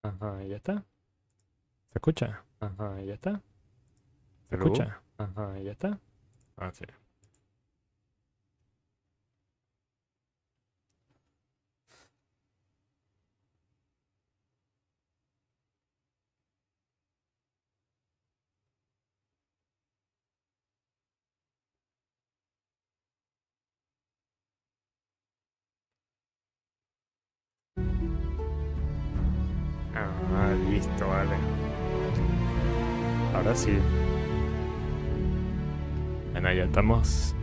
Ajá, ya está. ¿Se escucha? Ajá, ya está. ¿Se ¿Hello? escucha? Ajá, ya está. Ah, sí. Ah, listo, vale. Ahora sí. Bueno,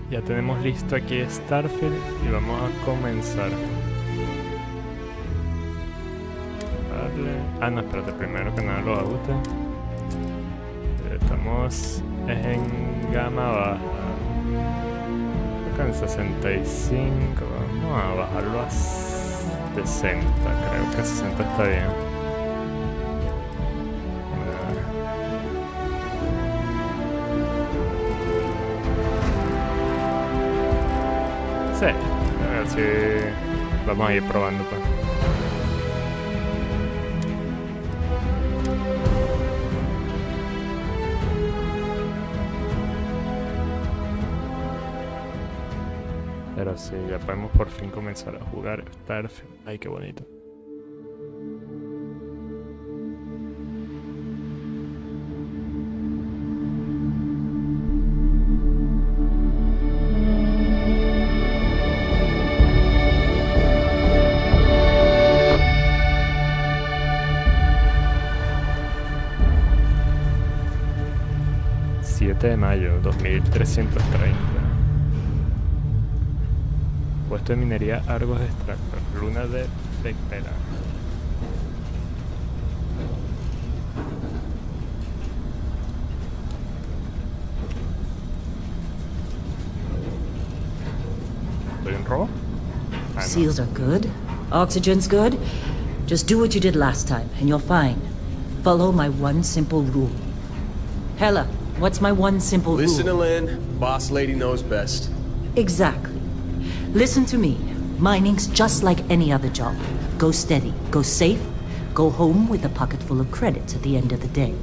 ya tenemos listo aquí Starfield y vamos a comenzar. Darle. Ah, no, espérate, primero que nada los ajustes. Estamos en gama baja. Acá en 65. Vamos a bajarlo a 60. Creo que 60 está bien. Sí, a ver si vamos a ir probando pues. Pero sí, ya podemos por fin comenzar a jugar Starfield. Ay, qué bonito. De mayo 2330. Puesto de minería Argos de extractor. Luna de Vectera. ¿Soy un robo? Ah, no. Seals are good. Oxygen's good. Just do what you did last time, and you're fine. Follow my one simple rule. Hella, what's my one simple Listen to rule? Lynn. Boss lady knows best. Exactly. Listen to me. Mining's just like any other job. Go steady, go safe, go home with a pocket full of credits at the end of the day.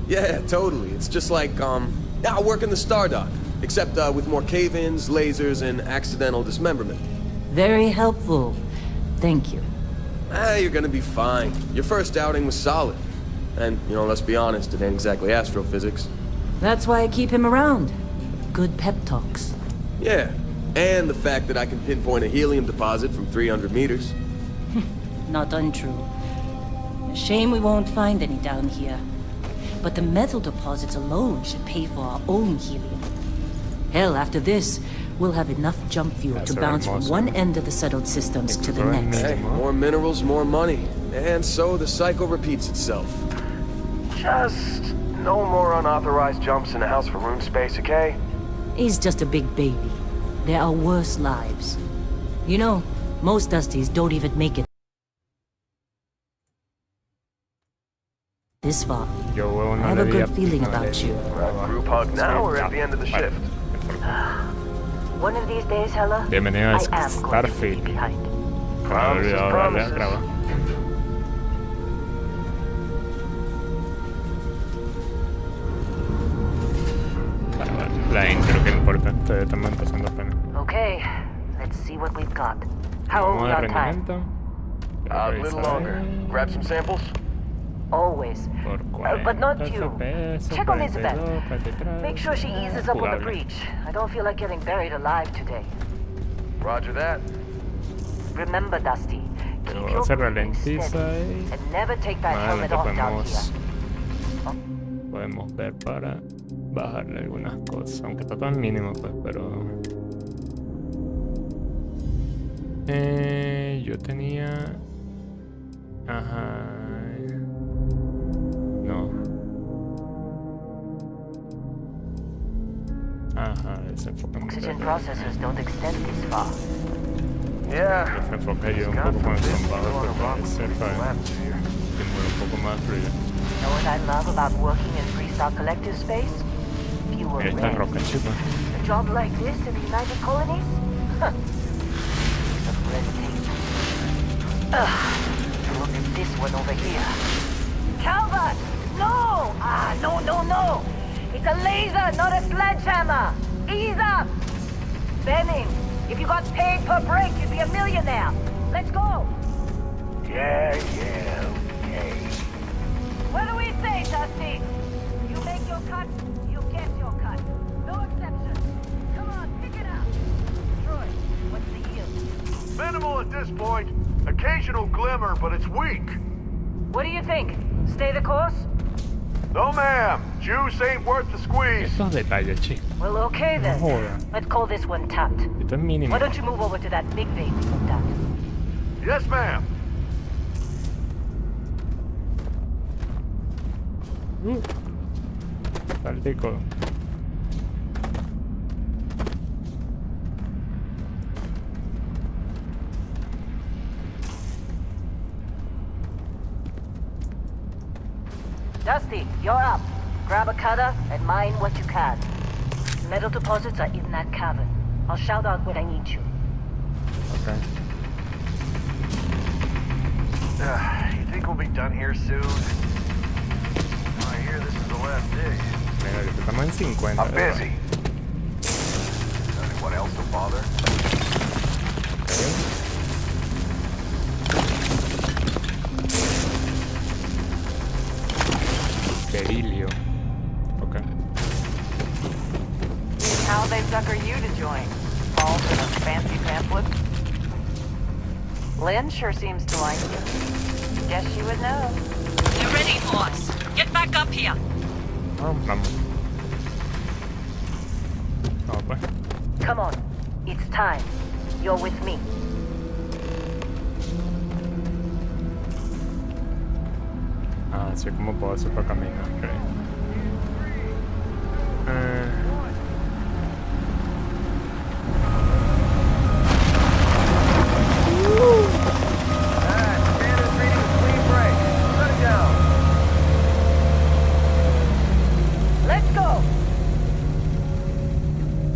Yeah, totally. It's just like, I work in the Star Dock. Except, with more cave-ins, lasers, and accidental dismemberment. Very helpful. Thank you. You're gonna be fine. Your first outing was solid. And, let's be honest, it ain't exactly astrophysics. That's why I keep him around. Good pep talks. Yeah, and the fact that I can pinpoint a helium deposit from 300 meters. Not untrue. A shame we won't find any down here. But the metal deposits alone should pay for our own helium. Hell, after this, we'll have enough jump fuel to bounce from one end of the settled systems to the next. Hey, more minerals, more money. And so the cycle repeats itself. Just no more unauthorized jumps in the house for room space, okay? He's just a big baby. There are worse lives. You know, most Dusties don't even make it this far. I have a good feeling about you. Group hug now or at the end of the shift? One of these days, Hella, Bienvenido a I am going to leave you Starfield. behind. Me había olvidado darle a grabar. Vale, la intro que importa, estamos empezando apenas. Okay, let's see what we've got. How Vamos old de on time? rendimiento. A little longer. Grab some samples? Always. Por But not 40 you. FPS, Check on Isabel. 42, 43. Make sure she eases up on the Jugable. breach. I don't feel like getting buried alive today. Roger that. Remember, Dusty, keep Pero your se breathing ralentiza steady y and never take that más helmet adelante off down here. podemos ver para bajarle algunas cosas, aunque está tan mínimo pues, pero yo tenía ajá no ajá desenfoca mucho. Oxygen processors don't extend this far. Yeah. Desenfoca yo un poco con el combado porque cerca que mueve un poco más fluido. Know what I love about working in Freestock Collective Space? Fewer Mira esta reds. roca chica. A job like this in the United Colonies? Huh. Of red tape. Ugh. Look at this one over here. Calvert! No! No. It's a laser, not a sledgehammer. Ease up! Benning, if you got paid per break, you'd be a millionaire. Let's go! Yeah, okay. What do we say, Dusty? You make your cut, you get your cut. No exceptions. Come on, pick it up. Troy, what's the yield? Minimal at this point. Occasional glimmer, but it's weak. What do you think? Stay the course? No, ma'am. Juice ain't worth the squeeze. Estos detalles, chicos. Well, okay then. No joda. Let's call this one tapped. Esto es mínimo. Why don't you move over to that big vein we looked at? Yes, ma'am. Saltico. Dusty, you're up. Grab a cutter and mine what you can. Metal deposits are in that cavern. I'll shout out when I need you. Okay. You think we'll be done here soon? I hear this is the last day. Mira, que estamos en 50. I'm ¿verdad? busy. Anyone else to bother? Okay. Berilio. Okay. How they sucker you to join? All for the fancy pamphlets? Lynn sure seems to like you. Guess she would know. You're ready for us. Get back up here. Vamos. Vamos pues. Come on. It's time. You're with me. Ah, sí, ¿cómo puedo hacer para caminar? Creo. Standard reading a clean break. Shut it down. Let's go.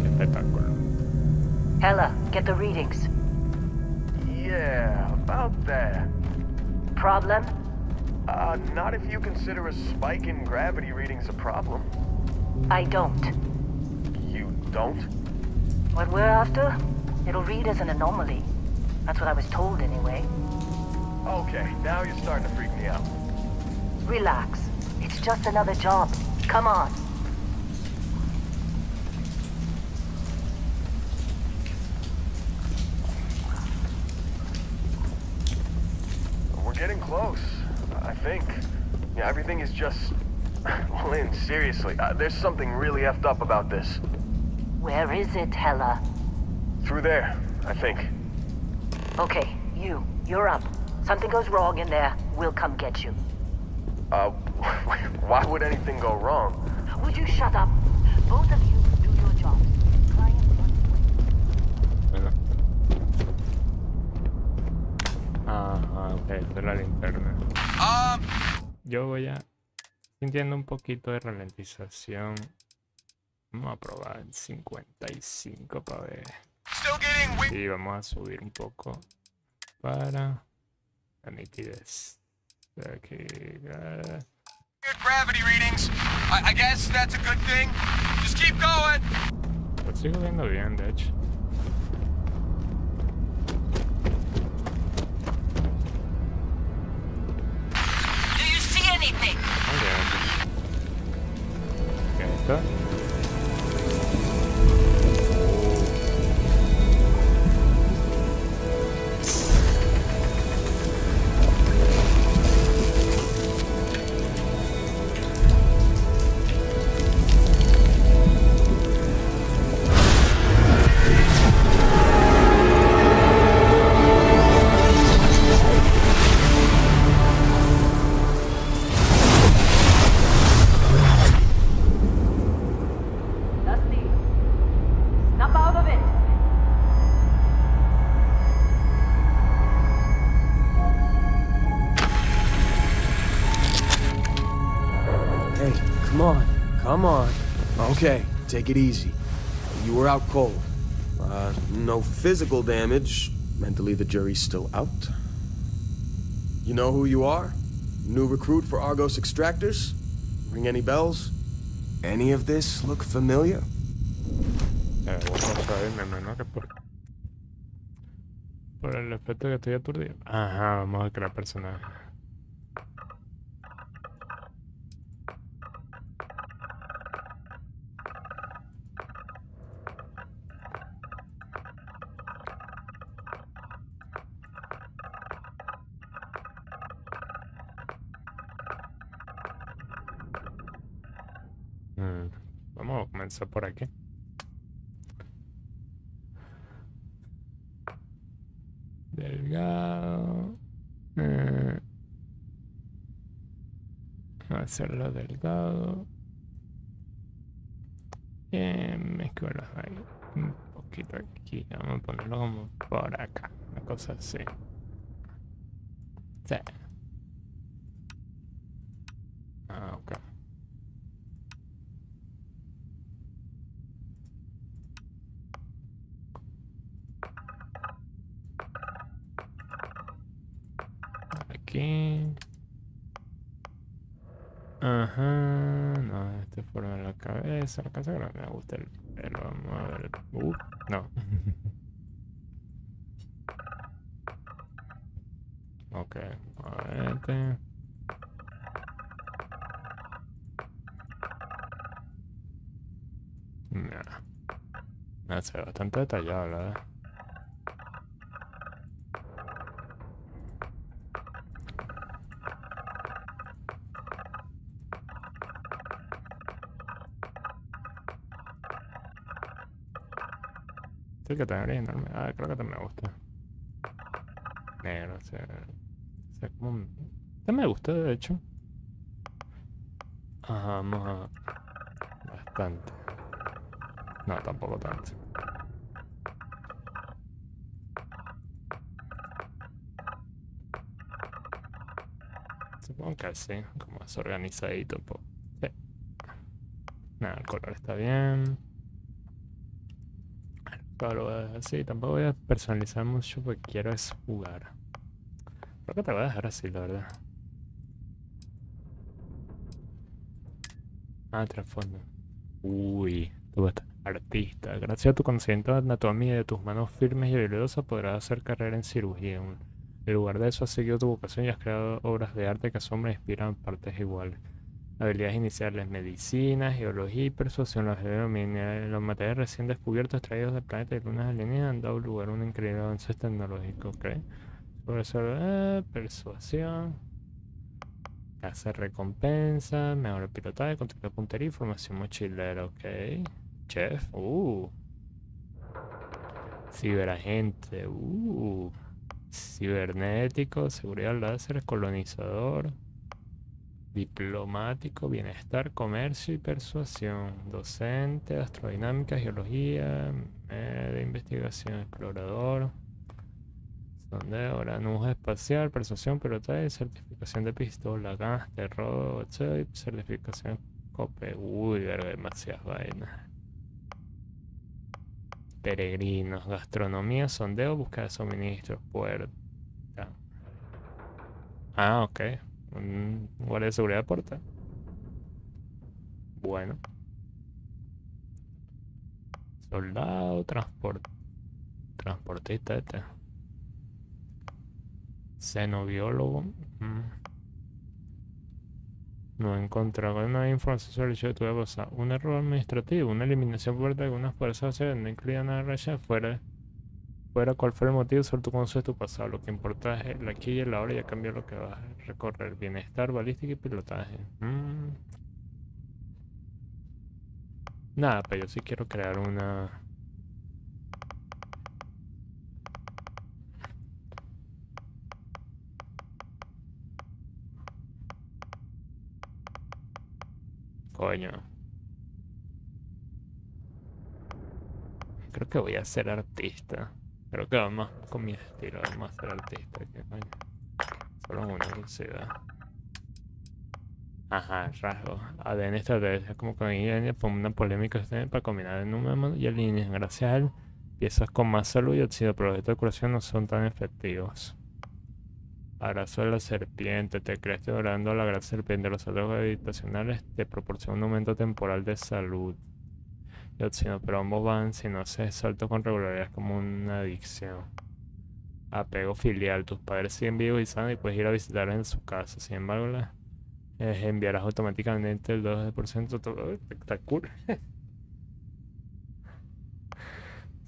Qué espectáculo. Hella, get the readings. Yeah, about that. Problem? Not if you consider a spike in gravity readings a problem. I don't. You don't? What we're after, it'll read as an anomaly. That's what I was told anyway. Okay, now you're starting to freak me out. Relax. It's just another job. Come on. We're getting close, I think. Yeah, everything is just... Lynn, seriously, there's something really effed up about this. Where is it, Hella? Through there, I think. Okay, you're up. Something goes wrong in there, we'll come get you. Why would anything go wrong? Would you shut up? Both of you do your jobs. Client on his way. Bueno. Ajá, ok, esta es la linterna. Yo voy a... Sintiendo un poquito de ralentización. Vamos a probar en 55 para ver. Y vamos a subir un poco para la nitidez. Aquí, Gravity readings. I guess that's a good thing. Just keep going. lo sigo viendo bien, de hecho. Do you see anything? Ok, ahí está. Dusty, snap out of it. Hey, come on. Okay, take it easy. You were out cold. No physical damage. Mentally, the jury's still out. You know who you are? New recruit for Argos Extractors? Ring any bells? Any of this look familiar? Vamos a ver, me imagino que por el efecto que estoy aturdido. Ajá, vamos a crear personajes. Vamos a comenzar por aquí. Delgado. Hacerlo delgado. Mezclarlos ahí. Un poquito aquí. Vamos a ponerlo como por acá. Una cosa así. Sí. Ok. Aquí. Ajá. No, este forma la cabeza. La cabeza no me gusta el pelo. Vamos a ver. No. Ok. A ver este. Nah. No sé, bastante detallado, la verdad. Sí que te originalmente. Ah, creo que también me gusta. Negro, o sea, como un... Este me gusta, de hecho. Ajá, vamos a... Bastante. No, tampoco tanto. Supongo que sí, como es organizadito. Sí. Nada, el color está bien. Todo lo voy a dejar así. Tampoco voy a personalizar mucho porque quiero es jugar. Creo que te voy a dejar así, la verdad. Trasfondo. Uy, tú estás artista. Gracias a tu conocimiento de anatomía y de tus manos firmes y habilidosas podrás hacer carrera en cirugía. En lugar de eso, has seguido tu vocación y has creado obras de arte que asombran e inspiran en partes iguales. Habilidades iniciales: medicina, geología y persuasión. Los materiales recién descubiertos extraídos del planeta y lunas alienígenas han dado lugar a un increíble avance tecnológico. ¿Ok? Sobre eso, persuasión. Hacer recompensa, mejor pilotaje, control de puntería y formación mochilera. Ok. Chef. Ciberagente. Cibernético, seguridad láser, colonizador. Diplomático, bienestar, comercio y persuasión. Docente, astrodinámica, geología, de investigación, explorador. Sondeo, granuja espacial, persuasión, pilotaje, certificación de pistola, gánster, robot, certificación COPE. Uy, verga, demasiadas vainas. Peregrinos, gastronomía, sondeo, búsqueda de suministros, puerta. Ok. Un guardia de seguridad de puerta. Bueno. Soldado, transportista este. Xenobiólogo. No he encontrado una información sobre el hecho de tu cosa. Un error administrativo, una eliminación por parte de algunas fuerzas no incluía nada raya fuera cuál fue el motivo, solo tú conoces tu pasado. Lo que importa es el aquí y el ahora y a cambio lo que vas a recorrer. Bienestar, balística y pilotaje. Nada, pero yo sí quiero crear una... Coño. Creo que voy a ser artista. Creo que vamos con mi estilo. Vamos a ser artista. ¿Qué coño? Solo una ciudad. Ajá, rasgos. ADN estrategia como con IN por una polémica para combinar el número y el línea. Gracias a él, piezas con más salud y óxido, pero los objetos de curación no son tan efectivos. Abrazo de la serpiente. Te crees devorando a la gran serpiente. Los saltos habitacionales te proporcionan un aumento temporal de salud y oxígeno, pero ambos van si no haces saltos con regularidad. Es como una adicción. Apego filial. Tus padres siguen vivos y sanos y puedes ir a visitarlos en su casa. Sin embargo, enviarás automáticamente el 2%. Todo espectacular.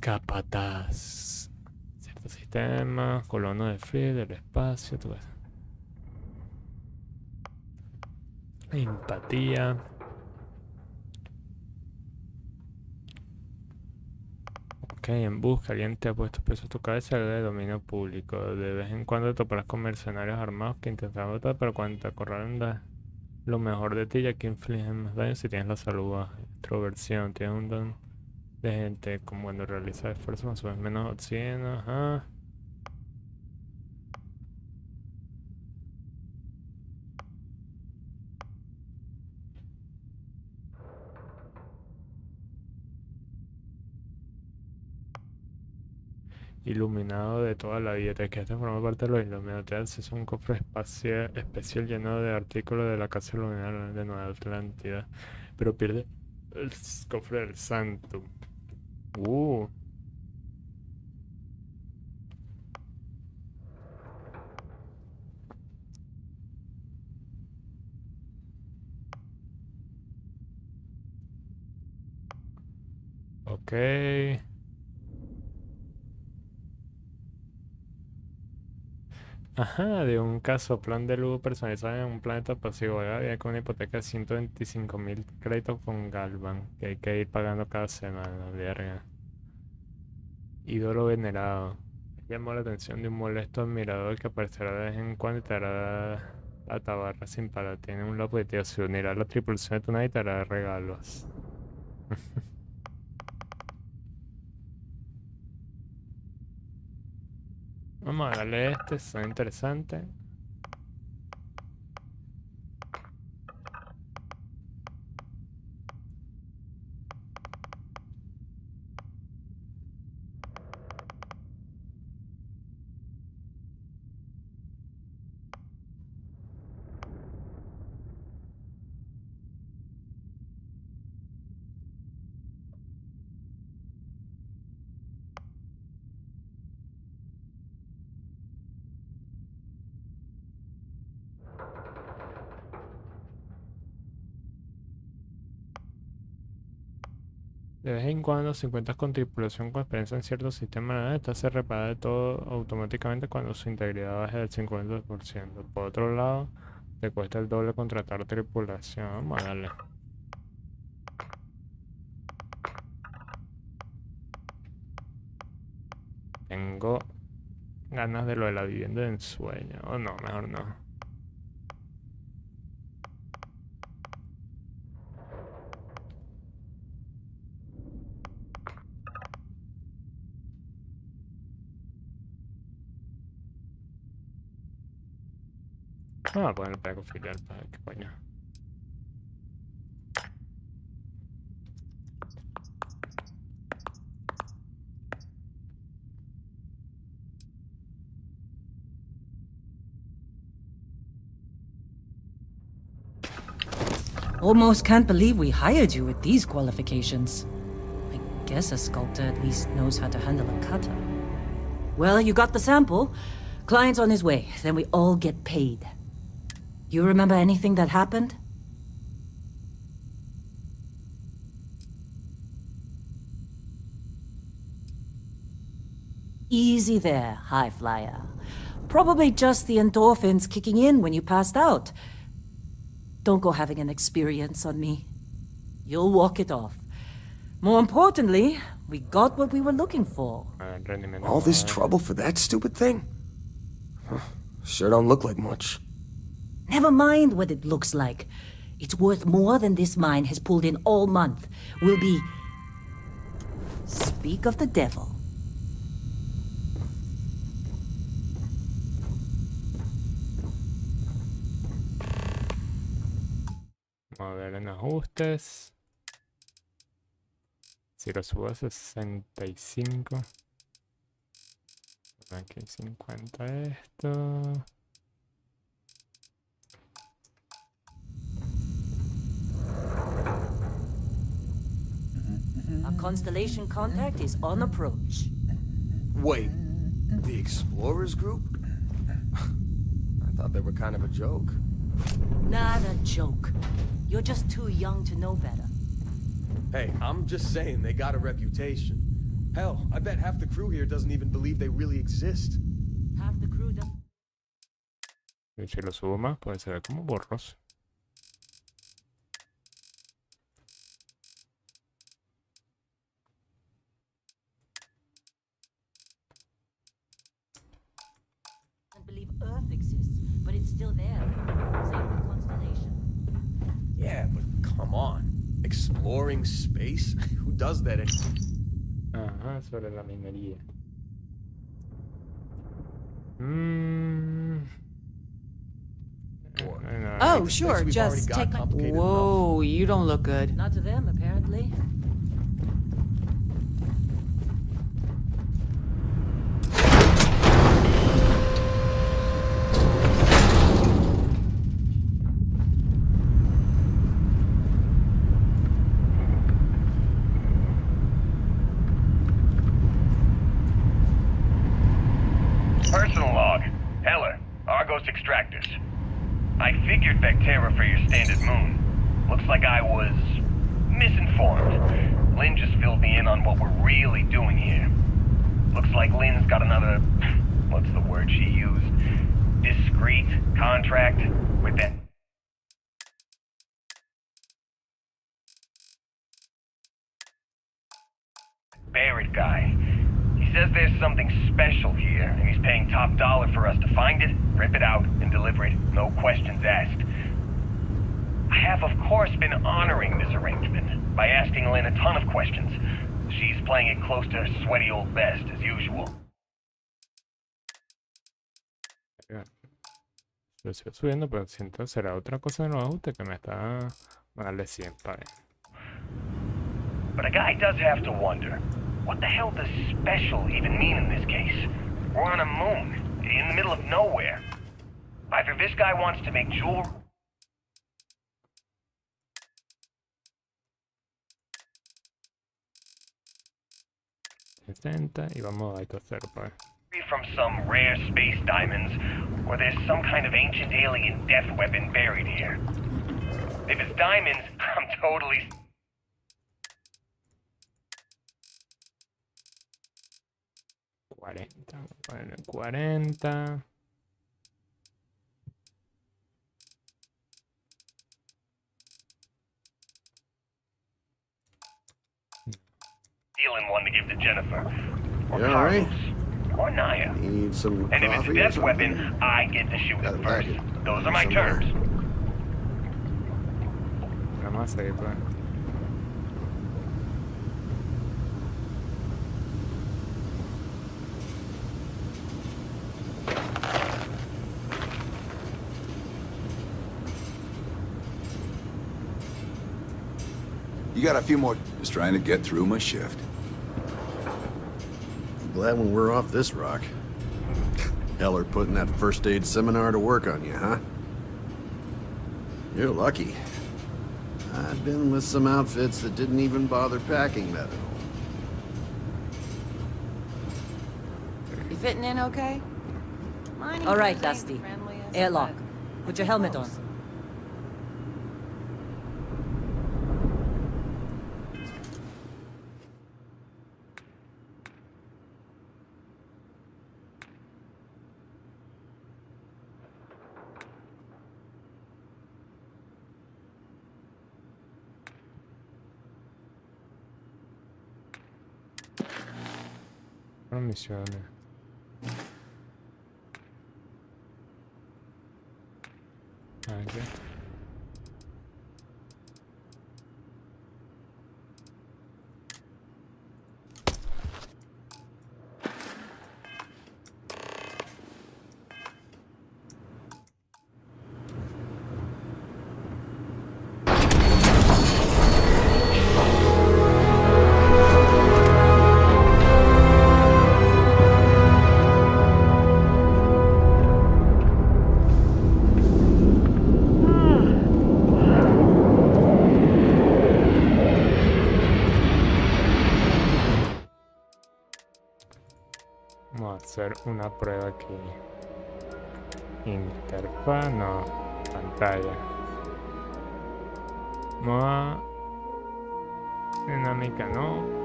Capataz. Ciertos sistemas, colonos de frío, del espacio, todo eso. Empatía. Ok, en busca, alguien te ha puesto peso a tu cabeza algo de dominio público. De vez en cuando te toparás con mercenarios armados que intentan matar, pero cuando te acorralan lo mejor de ti, ya que infligen más daño si tienes la salud baja. Extroversión, tienes un don de gente como cuando realizas esfuerzos consumes menos oxígeno. Ajá. Iluminado de toda la vida. Te quedaste forma parte de los iluminados. Te haces un cofre especial lleno de artículos de la casa iluminada de Nueva Atlántida. Pero pierde el cofre del santo. Uh. Ok. Ajá, de un caso, plan de luz personalizado en un planeta pasivo. Había con una hipoteca de 125.000 créditos con Galvan, que hay que ir pagando cada semana, verga. Ídolo venerado. Llamó la atención de un molesto admirador que aparecerá de vez en cuando y te hará la tabarra sin parar. Tiene un objetivo, se unirá a la tripulación de tu nave y te hará regalos. Vamos a darle este, son interesantes. De vez en cuando, si cuentas con tripulación con experiencia en ciertos sistemas, esta se repara de todo automáticamente cuando su integridad baje del 50%. Por otro lado, te cuesta el doble contratar tripulación. Vamos a darle. Tengo ganas de lo de la vivienda de ensueño. O no, mejor no. Vamos a poner el pego filial para ver qué coño. Almost can't believe we hired you with these qualifications. I guess a sculptor at least knows how to handle a cutter. Well, you got the sample. Client's on his way, then we all get paid. You remember anything that happened? Easy there, high flyer. Probably just the endorphins kicking in when you passed out. Don't go having an experience on me. You'll walk it off. More importantly, we got what we were looking for. All this trouble for that stupid thing? Huh, sure don't look like much. Never mind what it looks like. It's worth more than this mine has pulled in all month. We'll be... Speak of the devil. Vamos a ver en ajustes. Si lo subo a 65. Aquí 50 esto. Constellation contact is on approach. Wait, the Explorers group? I thought they were kind of a joke. Not a joke. You're just too young to know better. Hey, I'm just saying they got a reputation. Hell, I bet half the crew here doesn't even believe they really exist. Half the crew does. Y si lo subo más, pues se ve como borroso. Believe Earth exists, but it's still there. Same with Constellation. Yeah, but come on. Exploring space? Who does that anymore? Ajá, sobre la minería. Oh, sure, just take my... Whoa, you don't look good. Not to them, apparently. Personal log. Heller, Argos extractors. I figured Vectera for your standard moon. Looks like I was misinformed. Lynn just filled me in on what we're really doing here. Looks like Lynn's got another, what's the word she used? Discreet contract with that. Barrett guy. He says there's something special here, and he's paying top dollar for us to find it, rip it out, and deliver it, no questions asked. I have, of course, been honoring this arrangement by asking Lynn a ton of questions. She's playing it close to her sweaty old best, as usual. Lo sigo subiendo, pero siento será otra cosa de los ajustes que me está... Darle 100 para ver. But a guy does have to wonder, what the hell does special even mean in this case? We're on a moon, in the middle of nowhere. Either this guy wants to make jewelry... 70 y vamos a esto 0 para ver. from some rare space diamonds, or there's some kind of ancient alien death weapon buried here. If it's diamonds, I'm totally... Bueno, 40. Stealing one to give to Jennifer. Or You all Carlos. right? Or Naya. Need some And if it's coffee a or death something? weapon, I get to shoot Got it a first. packet. Those are my Somewhere. terms. Vamos a seguir por ahí. You got a few more... Just trying to get through my shift. Glad when we're off this rock. Heller putting that first aid seminar to work on you, huh? You're lucky. I've been with some outfits that didn't even bother packing that at all. You fitting in okay? All right, Dusty. Airlock. Put your helmet on. Misiones. Okay. Vamos a hacer una prueba aquí. Interfaz, no. Pantalla. Vamos a... Dinámica, no.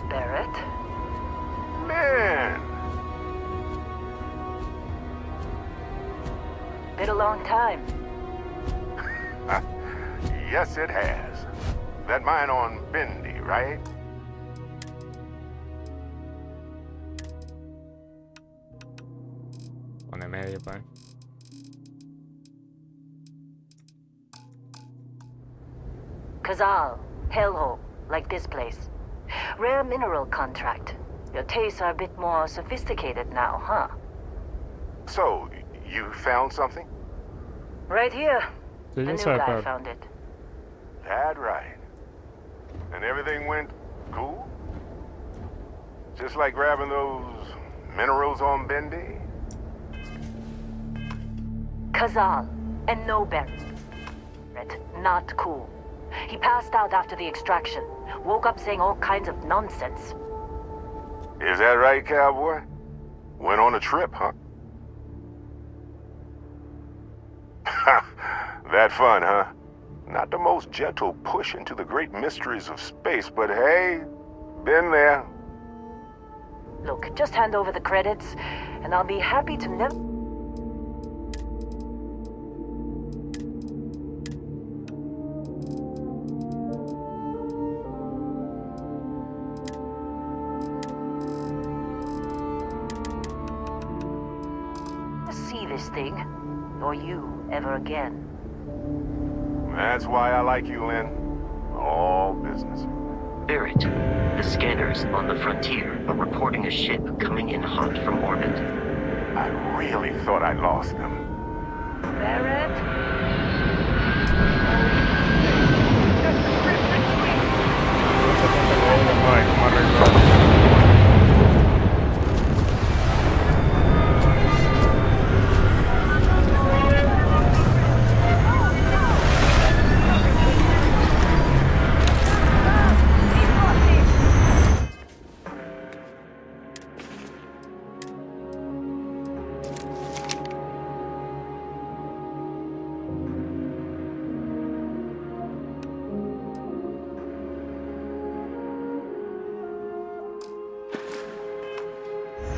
Barrett? Man! Been a long time. Yes, it has. That mine on Bendy, right? Pone medio, pa. Kazal, hellhole, like this place. Rare mineral contract. Your tastes are a bit more sophisticated now, huh? So, you found something? Right here. So The you new said guy about found it. That right. And everything went cool? Just like grabbing those minerals on Bendy? Kazal, and no Barrett. Not cool. He passed out after the extraction. Woke up saying all kinds of nonsense. Is that right, cowboy? Went on a trip, huh? That fun, huh? Not the most gentle push into the great mysteries of space, but hey, been there. Look, just hand over the credits, and I'll be happy to never... see this thing, or you, ever again. That's why I like you, Lynn. All business. Barrett, the scanners on the frontier are reporting a ship coming in hot from orbit. I really thought I lost them. Barrett? Ay, ¿cómo arreglo?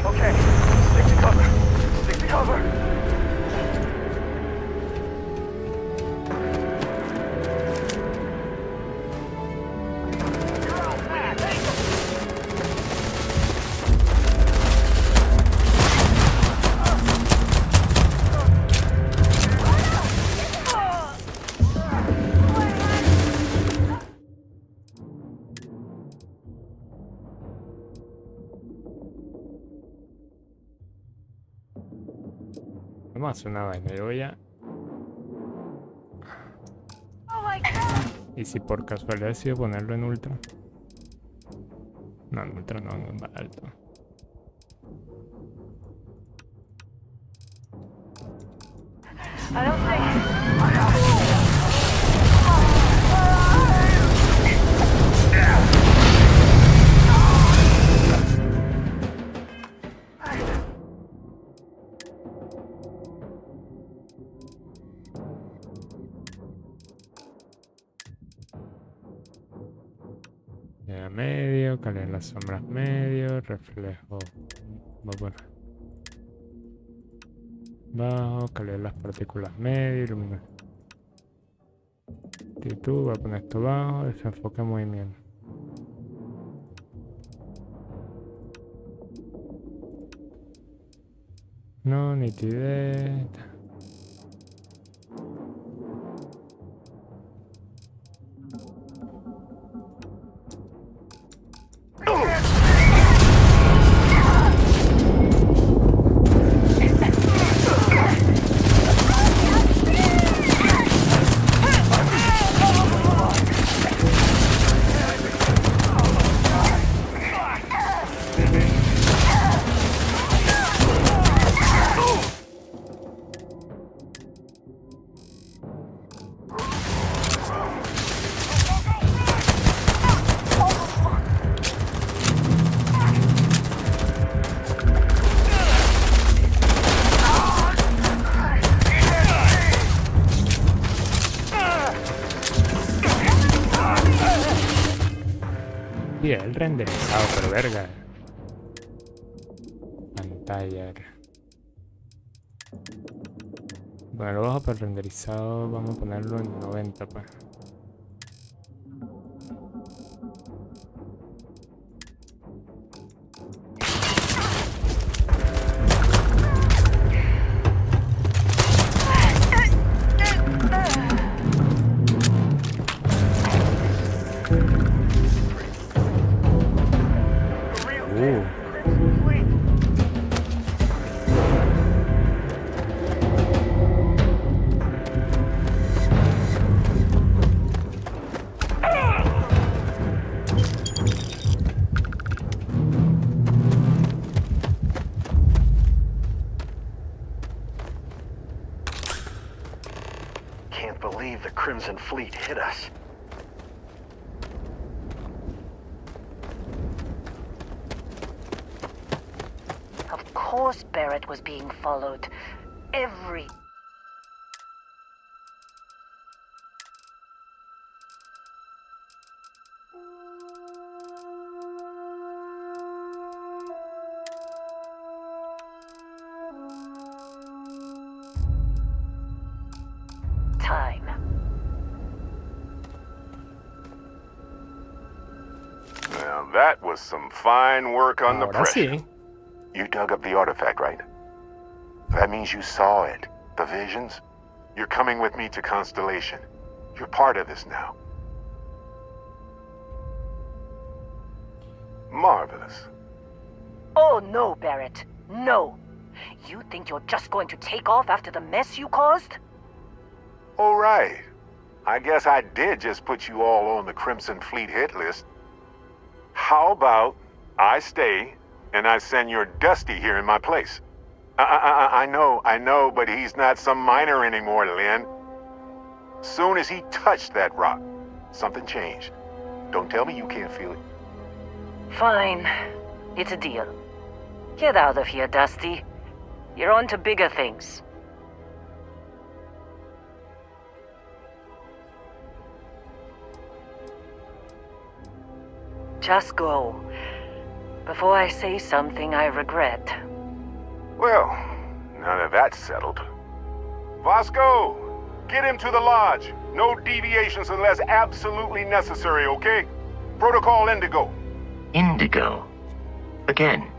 Okay, stick to cover. Stick to cover. Vamos a hacer una vaina, yo voy a... ¿Y si por casualidad decido ponerlo en ultra? No, en ultra no, en alto. I don't think... Ya medio, calidad de las sombras medio, reflejo. Voy a poner bajo, calidad de las partículas medio, iluminación. Actitud, voy a poner esto bajo, desenfoque movimiento. No, nitidez. Sí, el renderizado, pero verga. Pantalla. Bueno, bajo para el renderizado, vamos a ponerlo en 90, pues. Can't believe the Crimson Fleet hit us. Of course Barrett was being followed. Every... time. Now that was some fine work on the Ahora pressure. sí. You dug up the artifact, right? That means you saw it. The visions? You're coming with me to Constellation. You're part of this now. Marvelous. Oh no, Barrett. No. You think you're just going to take off after the mess you caused? All right. I guess I did just put you all on the Crimson Fleet hit list. How about I stay and I send your Dusty here in my place? I know, but he's not some miner anymore, Lynn. Soon as he touched that rock, something changed. Don't tell me you can't feel it. Fine. It's a deal. Get out of here, Dusty. You're on to bigger things. Just go. Before I say something I regret. Well, now that that's settled. Vasco, get him to the lodge. No deviations unless absolutely necessary, okay? Protocol Indigo. Indigo. Again.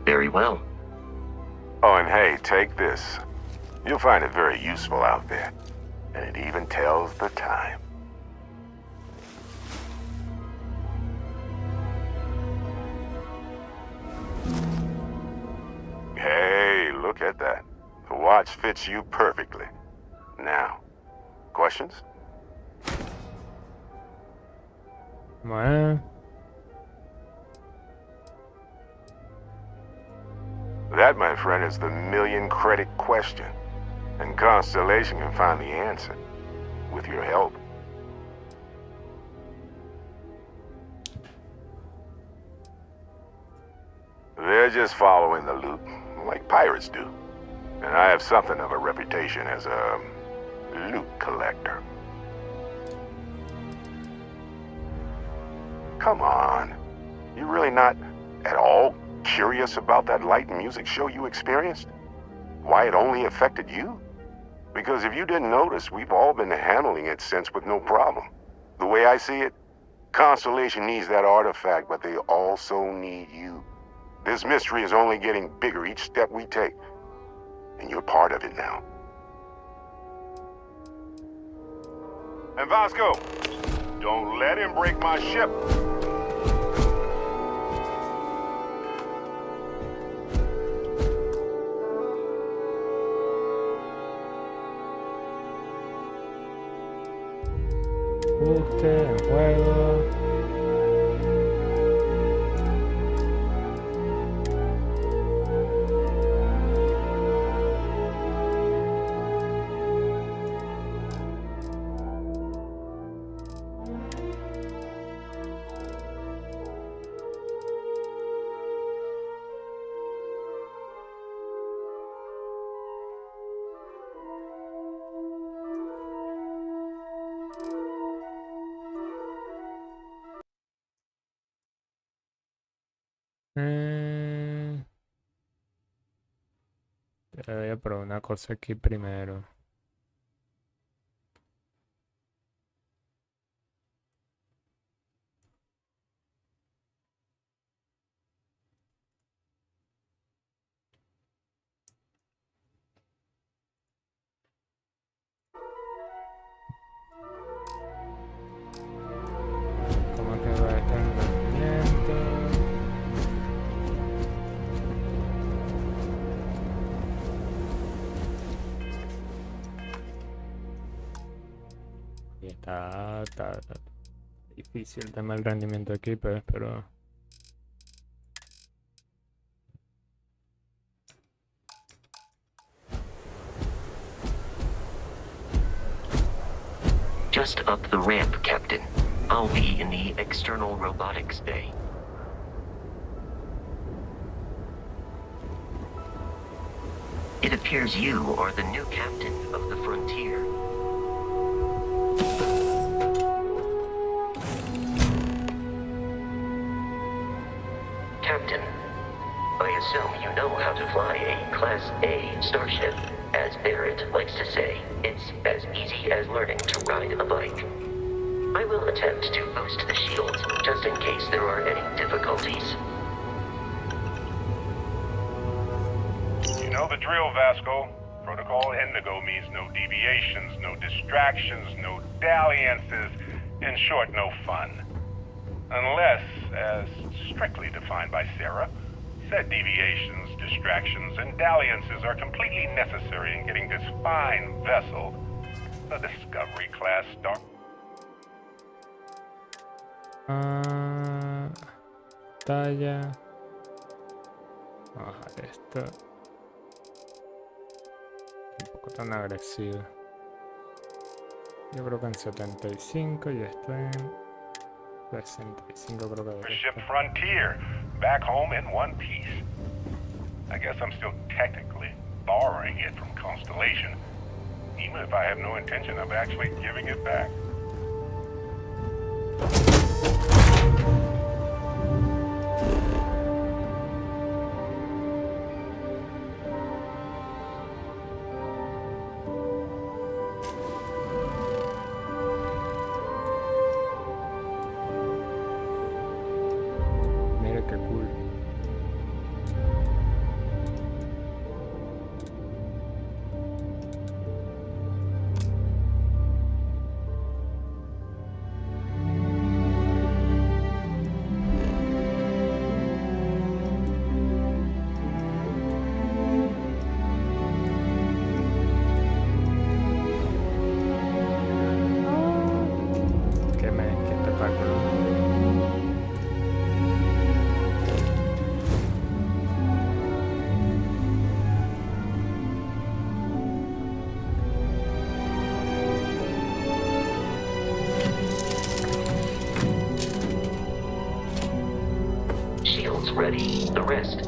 Very well. Oh, and hey, take this. You'll find it very useful out there. And it even tells the time. Hey, look at that. The watch fits you perfectly. Now, questions? Bueno. That, my friend, is the million credit question. And Constellation can find the answer. With your help. They're just following the loot, like pirates do. And I have something of a reputation as a loot collector. Come on. You really not at all curious about that light and music show you experienced? Why it only affected you? Because if you didn't notice, we've all been handling it since with no problem. The way I see it, Constellation needs that artifact, but they also need you. This mystery is only getting bigger each step we take. And you're part of it now. And Vasco, don't let him break my ship. En juego. Voy a probar una cosa aquí primero. ¿Cómo que va a estar en movimiento? Y está difícil el tema del rendimiento aquí, pero espero. Just up the ramp, Captain. I'll be in the external robotics bay. It appears you are the new captain of the Frontier. Captain, I assume you know how to fly a Class A starship. As Barrett likes to say, it's as easy as learning to ride a bike. I will attempt to boost the shields, just in case there are any difficulties. You know the drill, Vasco. Protocol Indigo means no deviations, no distractions, no dalliances. In short, no fun. Unless, as strictly defined by Sarah, said deviations, distractions, and dalliances are completely necessary in getting this fine vessel, the Discovery class star. Talla. Vamos a bajar esto. Un poco tan agresivo. Yo creo que en 75 y esto en 65 creo que debe Ship estar. Frontier, back home in one piece. I guess I'm still technically borrowing it from Constellation, even if I have no intention of actually giving it back. Mira qué cool.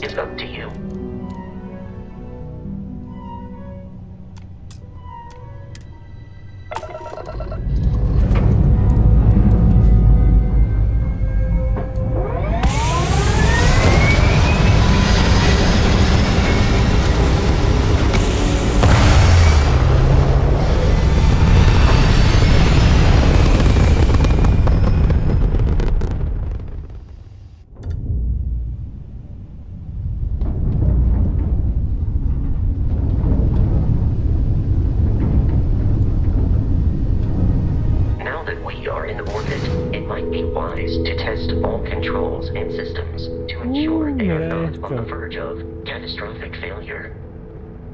is up to you.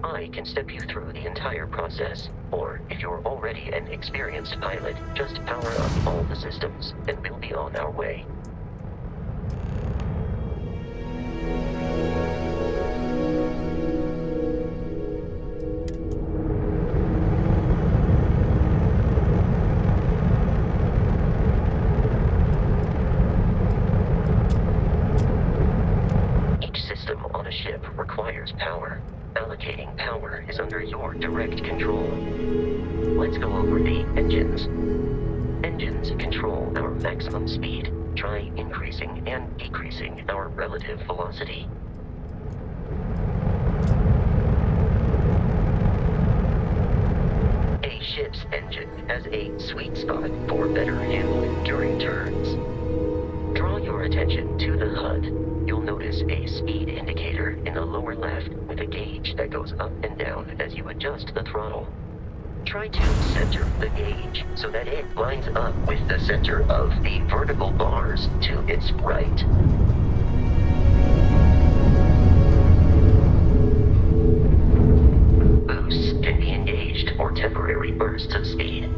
I can step you through the entire process, or if you're already an experienced pilot, just power up all the systems, and we'll be on our way. Each system on a ship requires power. Allocating power is under your direct control. Let's go over the engines. Engines control our maximum speed. Try increasing and decreasing our relative velocity. A ship's engine has a sweet spot for better handling during turns. Draw your attention to the HUD. You'll notice a speed indicator in the lower left with a gauge that goes up and down as you adjust the throttle. Try to center the gauge so that it lines up with the center of the vertical bars to its right. Boosts can be engaged for temporary bursts of speed.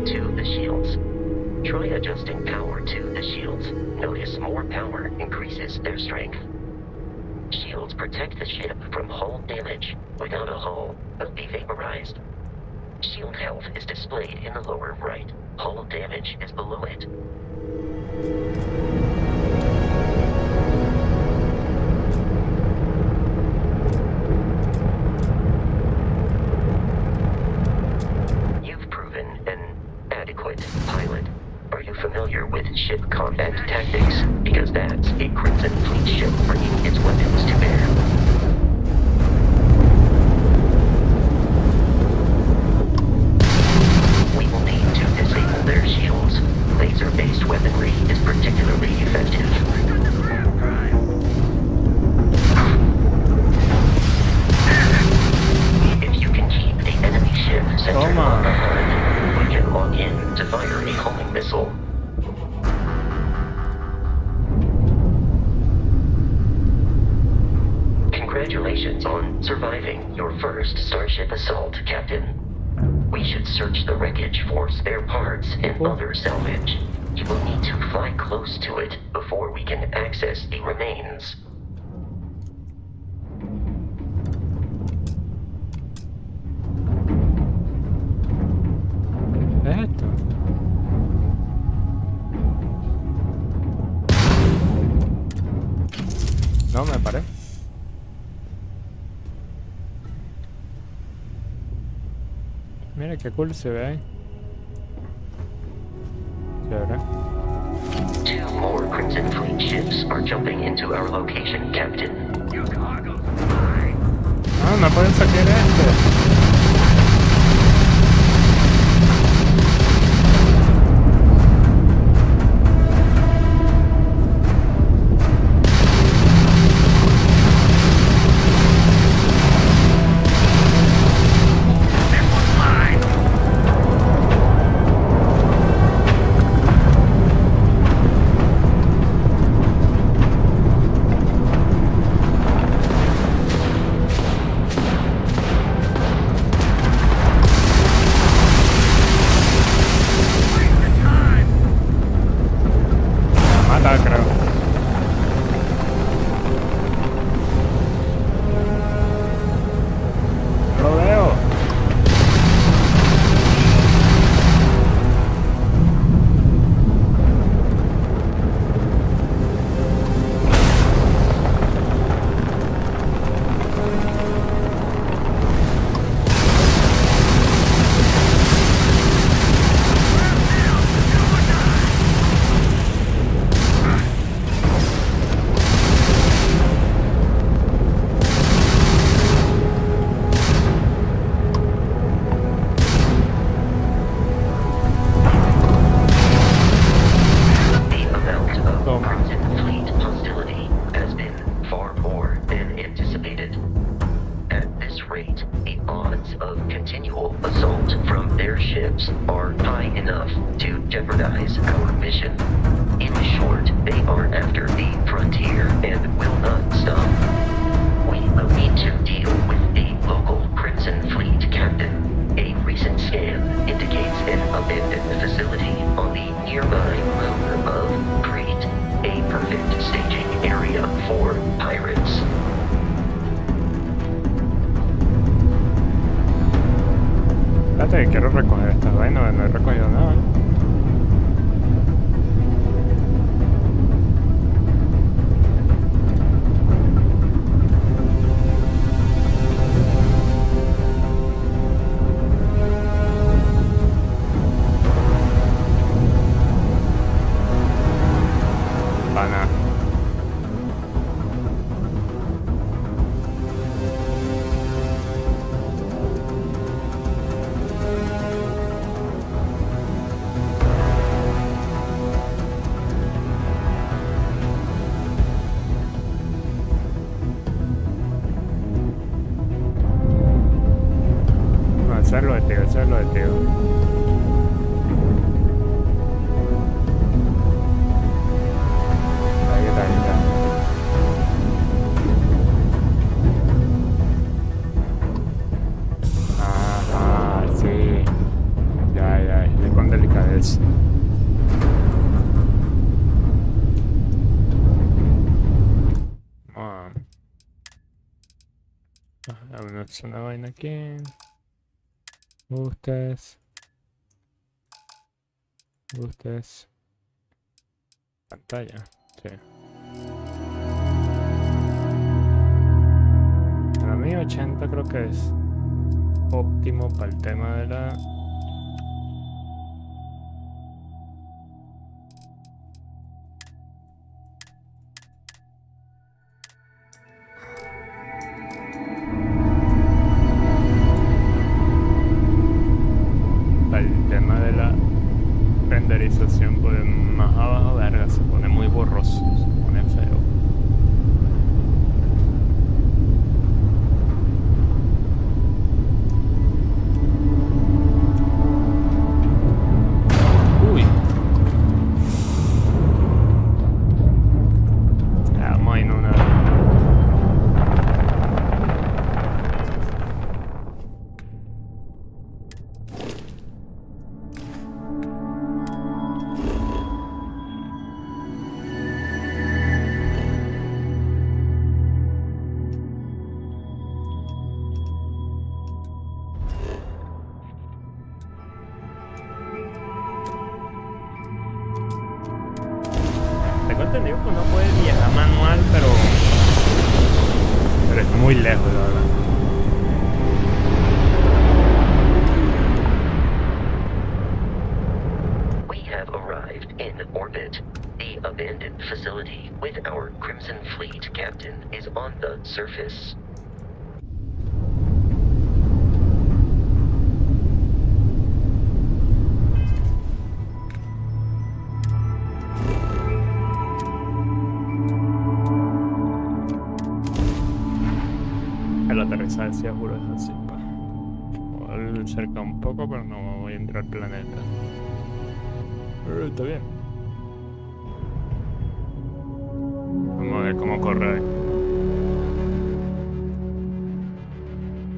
To the shields. Try adjusting power to the shields. Notice more power increases their strength. Shields protect the ship from hull damage. Without a hull, they'll be vaporized. Shield health is displayed in the lower right. Hull damage is below it. Pilot, are you familiar with ship combat tactics? Because that's a Crimson Fleet ship bringing its weapons to bear. We will need to disable their shields. Laser-based weaponry is particularly effective. If you can keep the enemy ship centered on the HUD, can log in to fire a homing missile. Congratulations on surviving your first Starship assault, Captain. We should search the wreckage for spare parts and other salvage. You will need to fly close to it before we can access the remains. No, me paré. Mira qué cool se ve ahí. Chévere. 2 more Crimson Fleet ships are jumping into our location, Captain. Ah, no pueden sacar este. odds of continual assault from their ships are high enough to jeopardize our mission. In short, they are after the frontier and will not stop. We will need to deal with a local Crimson Fleet captain. A recent scan indicates an abandoned facility on the nearby moon of Crete, a perfect staging area for pirates. Espérate, quiero recoger esta vaina, no he recogido nada. Pana. Hacerlo de tío. Ahí está. Ajá, sí. Ya, y con delicadeza. Una vaina aquí. Gustes. Pantalla, sí. Para mí 80 creo que es óptimo para el tema de la... renderización, pues más abajo, verga, se pone muy borroso, se pone feo. Uy. Vamos a ir una... Tengo entendido que uno puede viajar manual, pero es muy lejos, la verdad. We have arrived in orbit. The abandoned facility with our Crimson Fleet captain is on the surface. El aterrizaje, sí, juro, es así, pa. Voy cerca un poco, pero no voy a entrar al planeta. Pero está bien. Vamos a ver cómo corre.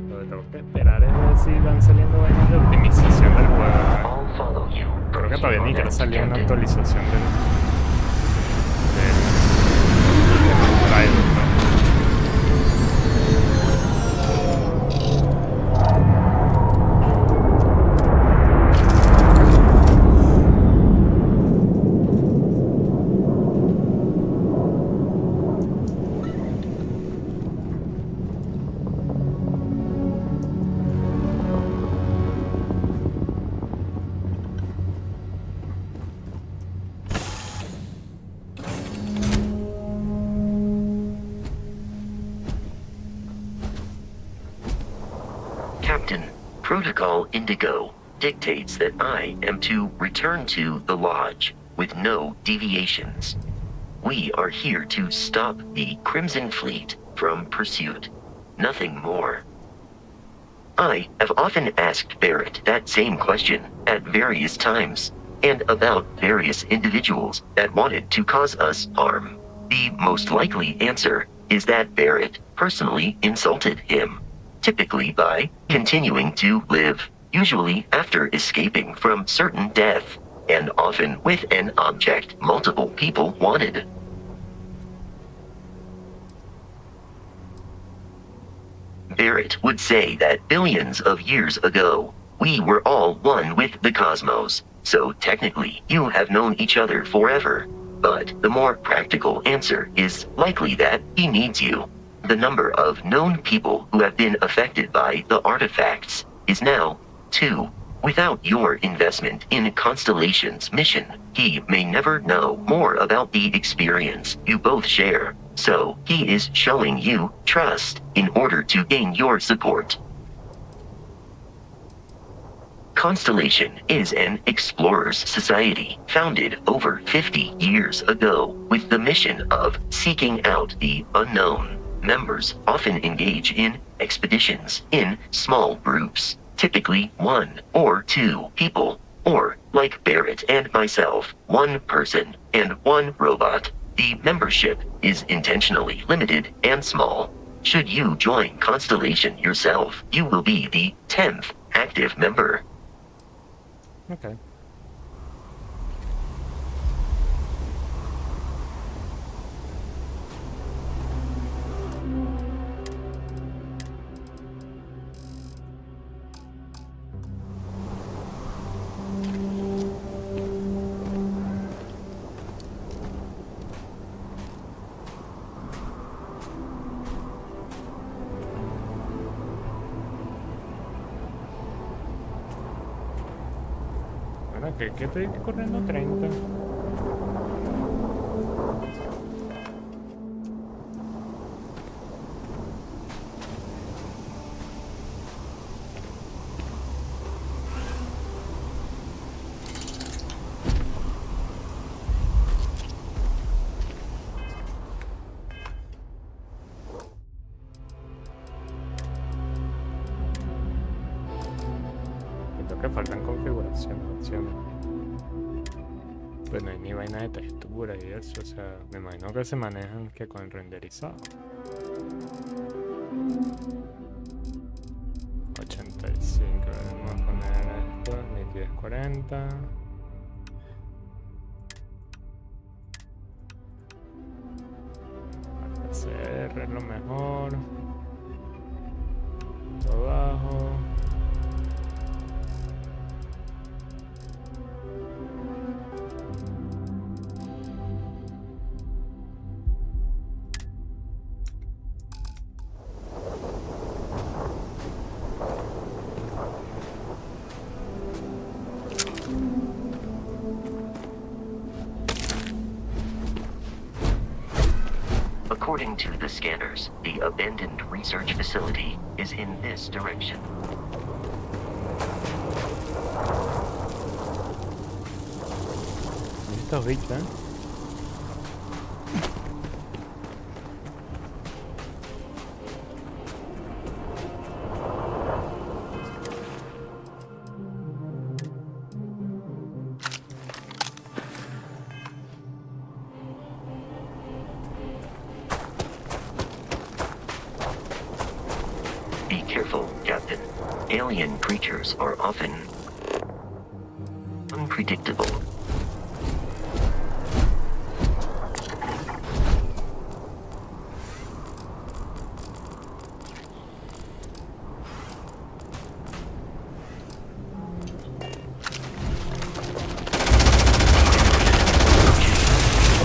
Lo que tengo que esperar es ver si van saliendo vainas de optimización del juego. Creo que todavía ni quiero salir una actualización del driver, ¿no? Captain, Protocol Indigo dictates that I am to return to the Lodge with no deviations. We are here to stop the Crimson Fleet from pursuit. Nothing more. I have often asked Barrett that same question at various times, and about various individuals that wanted to cause us harm. The most likely answer is that Barrett personally insulted him, typically by continuing to live, usually after escaping from certain death, and often with an object multiple people wanted. Barrett would say that billions of years ago, we were all one with the cosmos, so technically you have known each other forever. But the more practical answer is likely that he needs you. The number of known people who have been affected by the artifacts is now 2. Without your investment in Constellation's mission, he may never know more about the experience you both share. So he is showing you trust in order to gain your support. Constellation is an explorers society founded over 50 years ago with the mission of seeking out the unknown. Members often engage in expeditions in small groups, typically 1 or 2 people, or, like Barrett and myself, 1 person and 1 robot. The membership is intentionally limited and small. Should you join Constellation yourself, you will be the 10th active member. Okay. Que estoy corriendo 30. Creo que faltan configuraciones, opciones. Pues no hay ni vaina de textura y eso, o sea, me imagino que se manejan que con el renderizado. 85, vamos a poner esto, 1040. HCR es lo mejor. Todo bajo. According to the scanners, the abandoned research facility is in this direction. Listo, Victor. Be careful, Captain. Alien creatures are often unpredictable.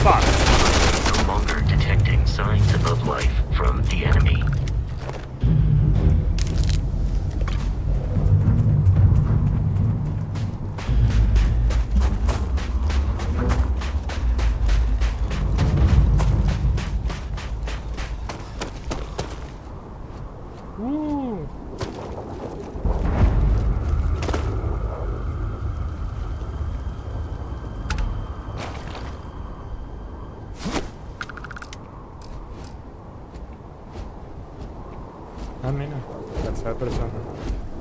No longer detecting signs of life from the enemy. Ah, mira, tercera persona.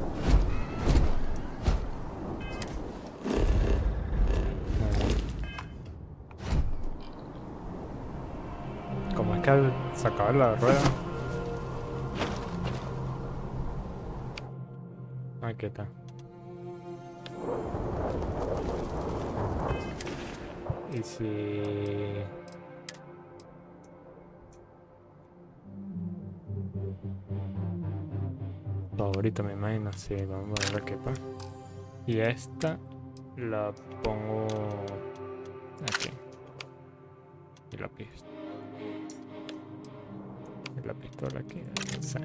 que sacaba la rueda. Aquí está. Y si... favorito me imagino, sí, vamos a ver qué pasa. Y esta la pongo aquí. Y la pistola. Y la pistola aquí, no sé.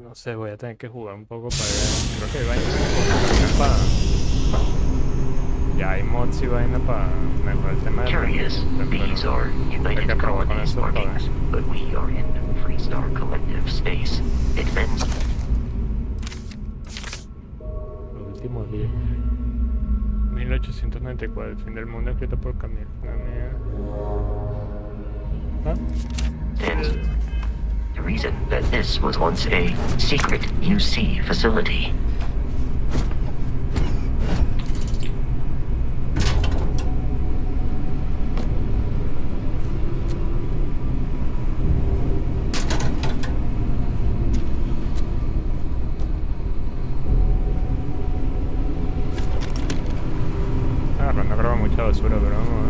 No sé, voy a tener que jugar un poco para ver. Creo que vaina para... Ya hay mods y vaina para mejorar el tema de... Curious, these are United Colonies markings, but we are in Freestar Collective space. Advance. Los últimos días. 1894, el fin del mundo escrito por Camille. ¿Ah? And the reason that this was once a secret UC facility. Agarrando creo mucha basura, pero vamos a ver.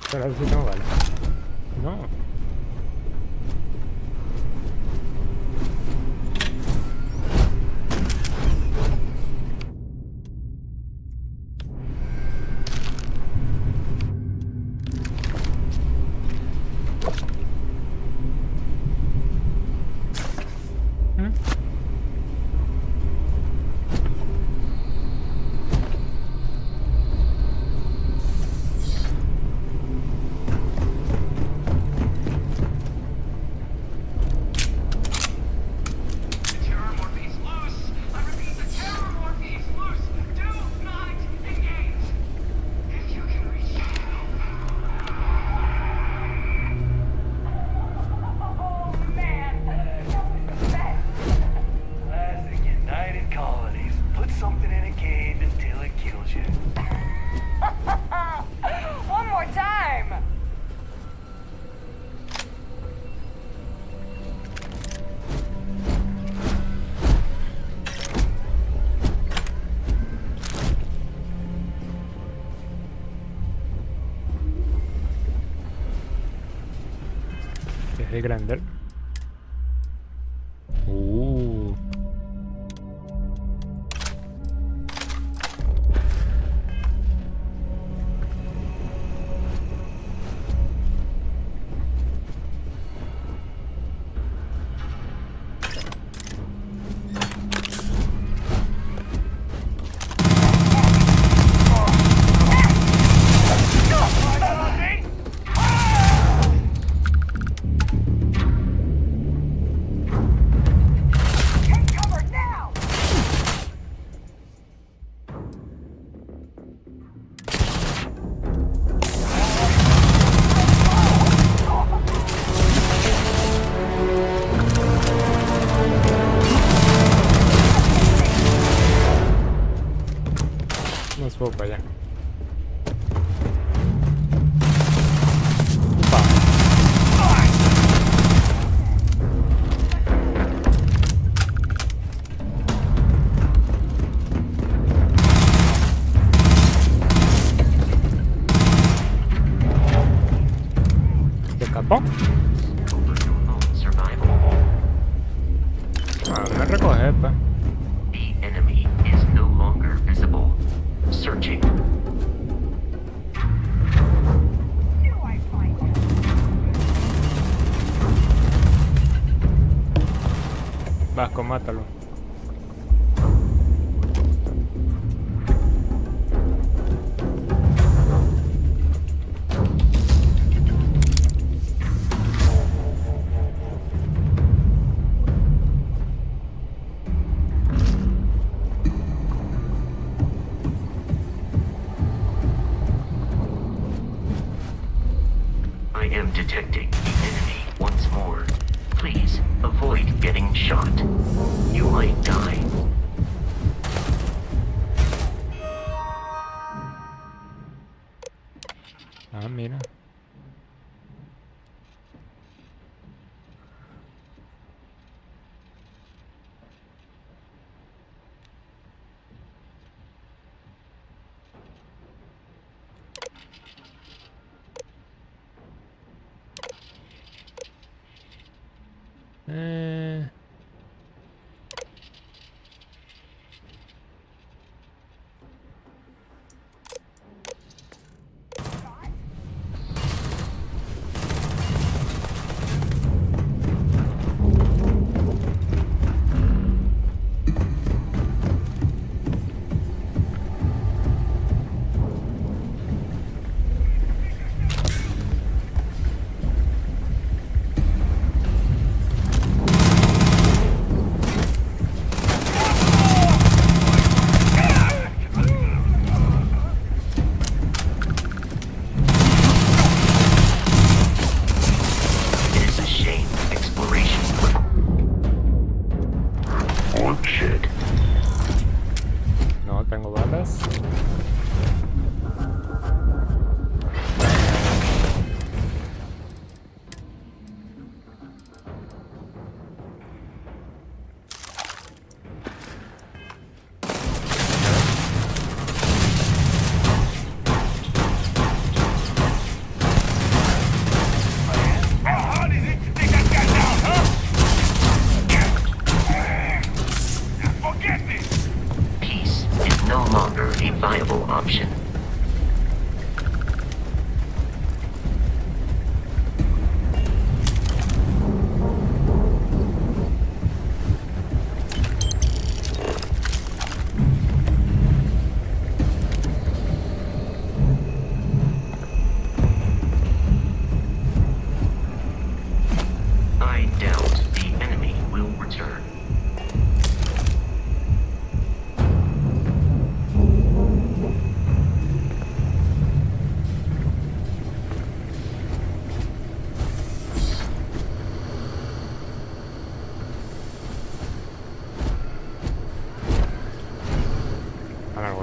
Pero si no vale. No. ¿Es grande? No subo para allá. Upa. ¿Se escapó? Me recoge, pa. The enemy is no longer visible. Searching. Vasco, mátalo. I am detecting the enemy once more. Please avoid getting shot. You might die. Ah, mira. No tengo balas. Viable option. I doubt the enemy will return.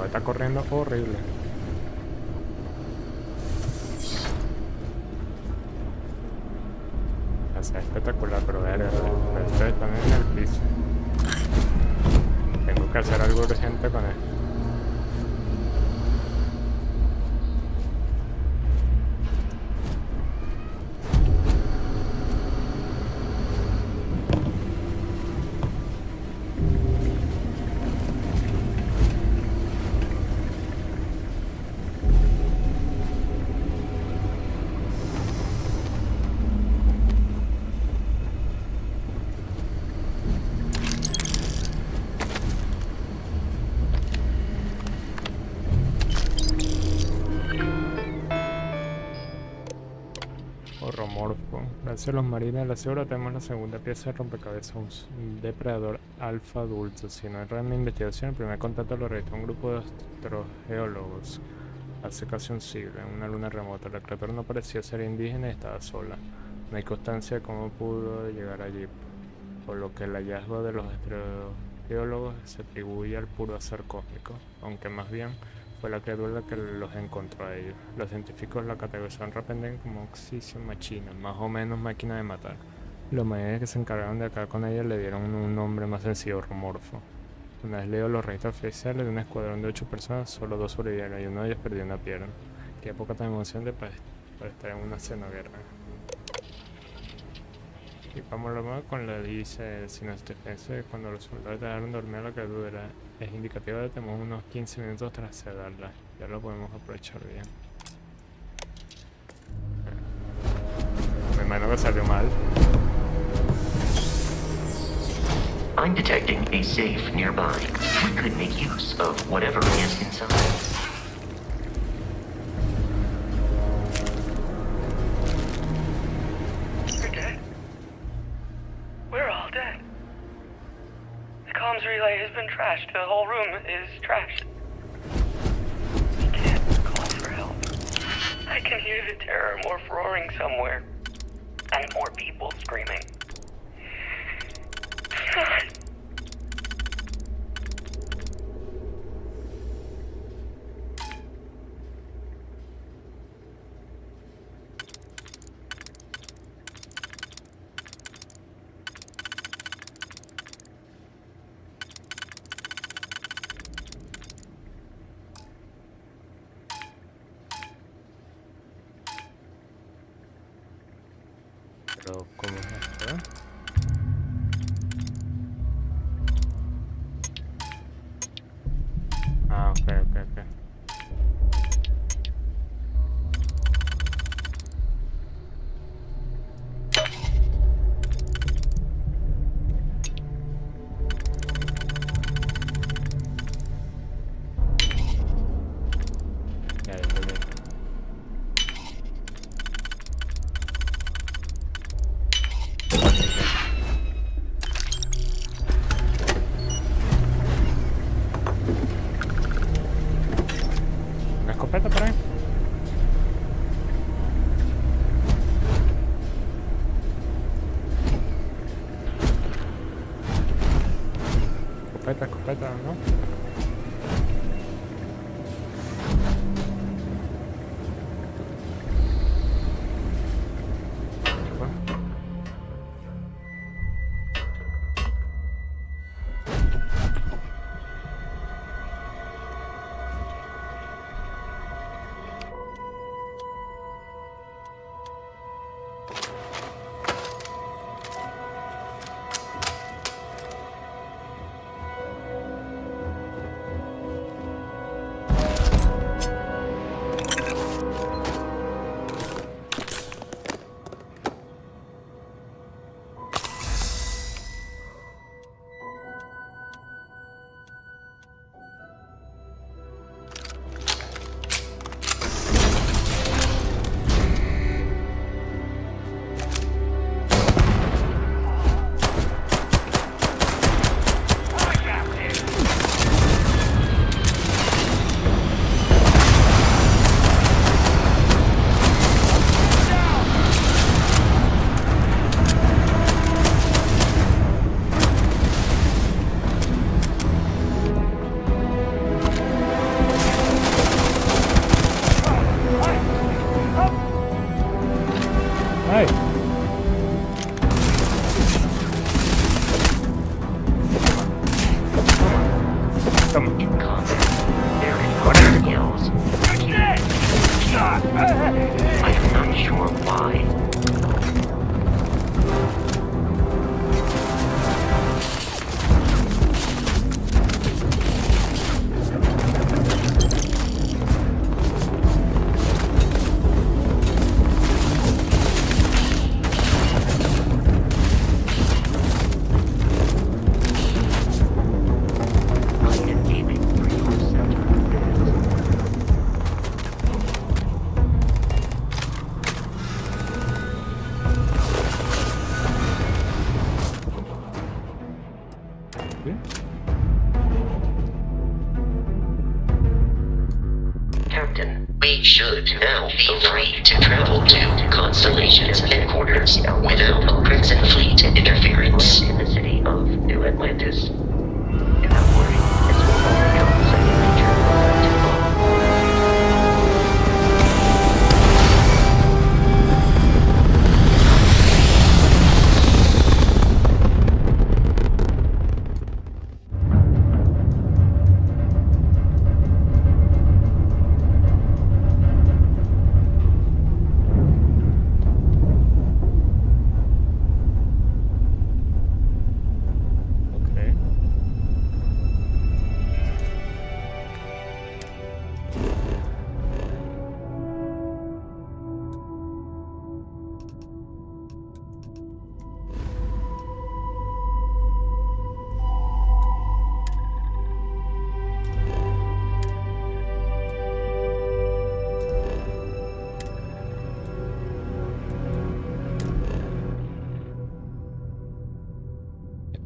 Está corriendo horrible. O sea, espectacular, pero estoy también en el piso. Tengo que hacer algo urgente con él. horromorfo. Gracias a los marines de la Segura tenemos la segunda pieza de rompecabezas, un depredador alfa adulto. Si no erra en mi investigación, el primer contacto lo registró un grupo de astrogeólogos hace casi un siglo, en una luna remota. La criatura no parecía ser indígena y estaba sola. No hay constancia de cómo pudo llegar allí, por lo que el hallazgo de los astrogeólogos se atribuye al puro azar cósmico, aunque más bien fue la criatura que los encontró a ellos. Los científicos la categorizaron rápidamente como Oxygen Machina, más o menos máquina de matar. Los marines que se encargaron de acabar con ella le dieron un nombre más sencillo, Horromorfo. Una vez leo los registros oficiales de un escuadrón de 8 personas, solo 2 sobrevivieron y uno de ellos perdió una pierna. Qué época tan emocionante para estar en una escena de guerra. Y vamos luego con la dice, si nuestra experiencia cuando los soldados dejaron dormir a la criatura es indicativa de que tenemos unos 15 minutos tras sedarla. Ya lo podemos aprovechar bien. Me imagino que salió mal. I'm detecting a safe nearby. We could make use of whatever is inside. We're dead. We're all dead. The comms relay has been trashed. The whole room is trashed. We can't call for help. I can hear the terror morph roaring somewhere. And more people screaming. God. Pero, ¿cómo es esto? Ah, ok. Ya, entendí. ¿Una escopeta por ahí? Escopeta, ¿no? Ay. Toma. In combat, there is no skills. I am not sure why. Feel free to travel to Constellation's headquarters without Crimson Fleet interference. In the city of New Atlantis. Do not worry, this will all become second nature without too long.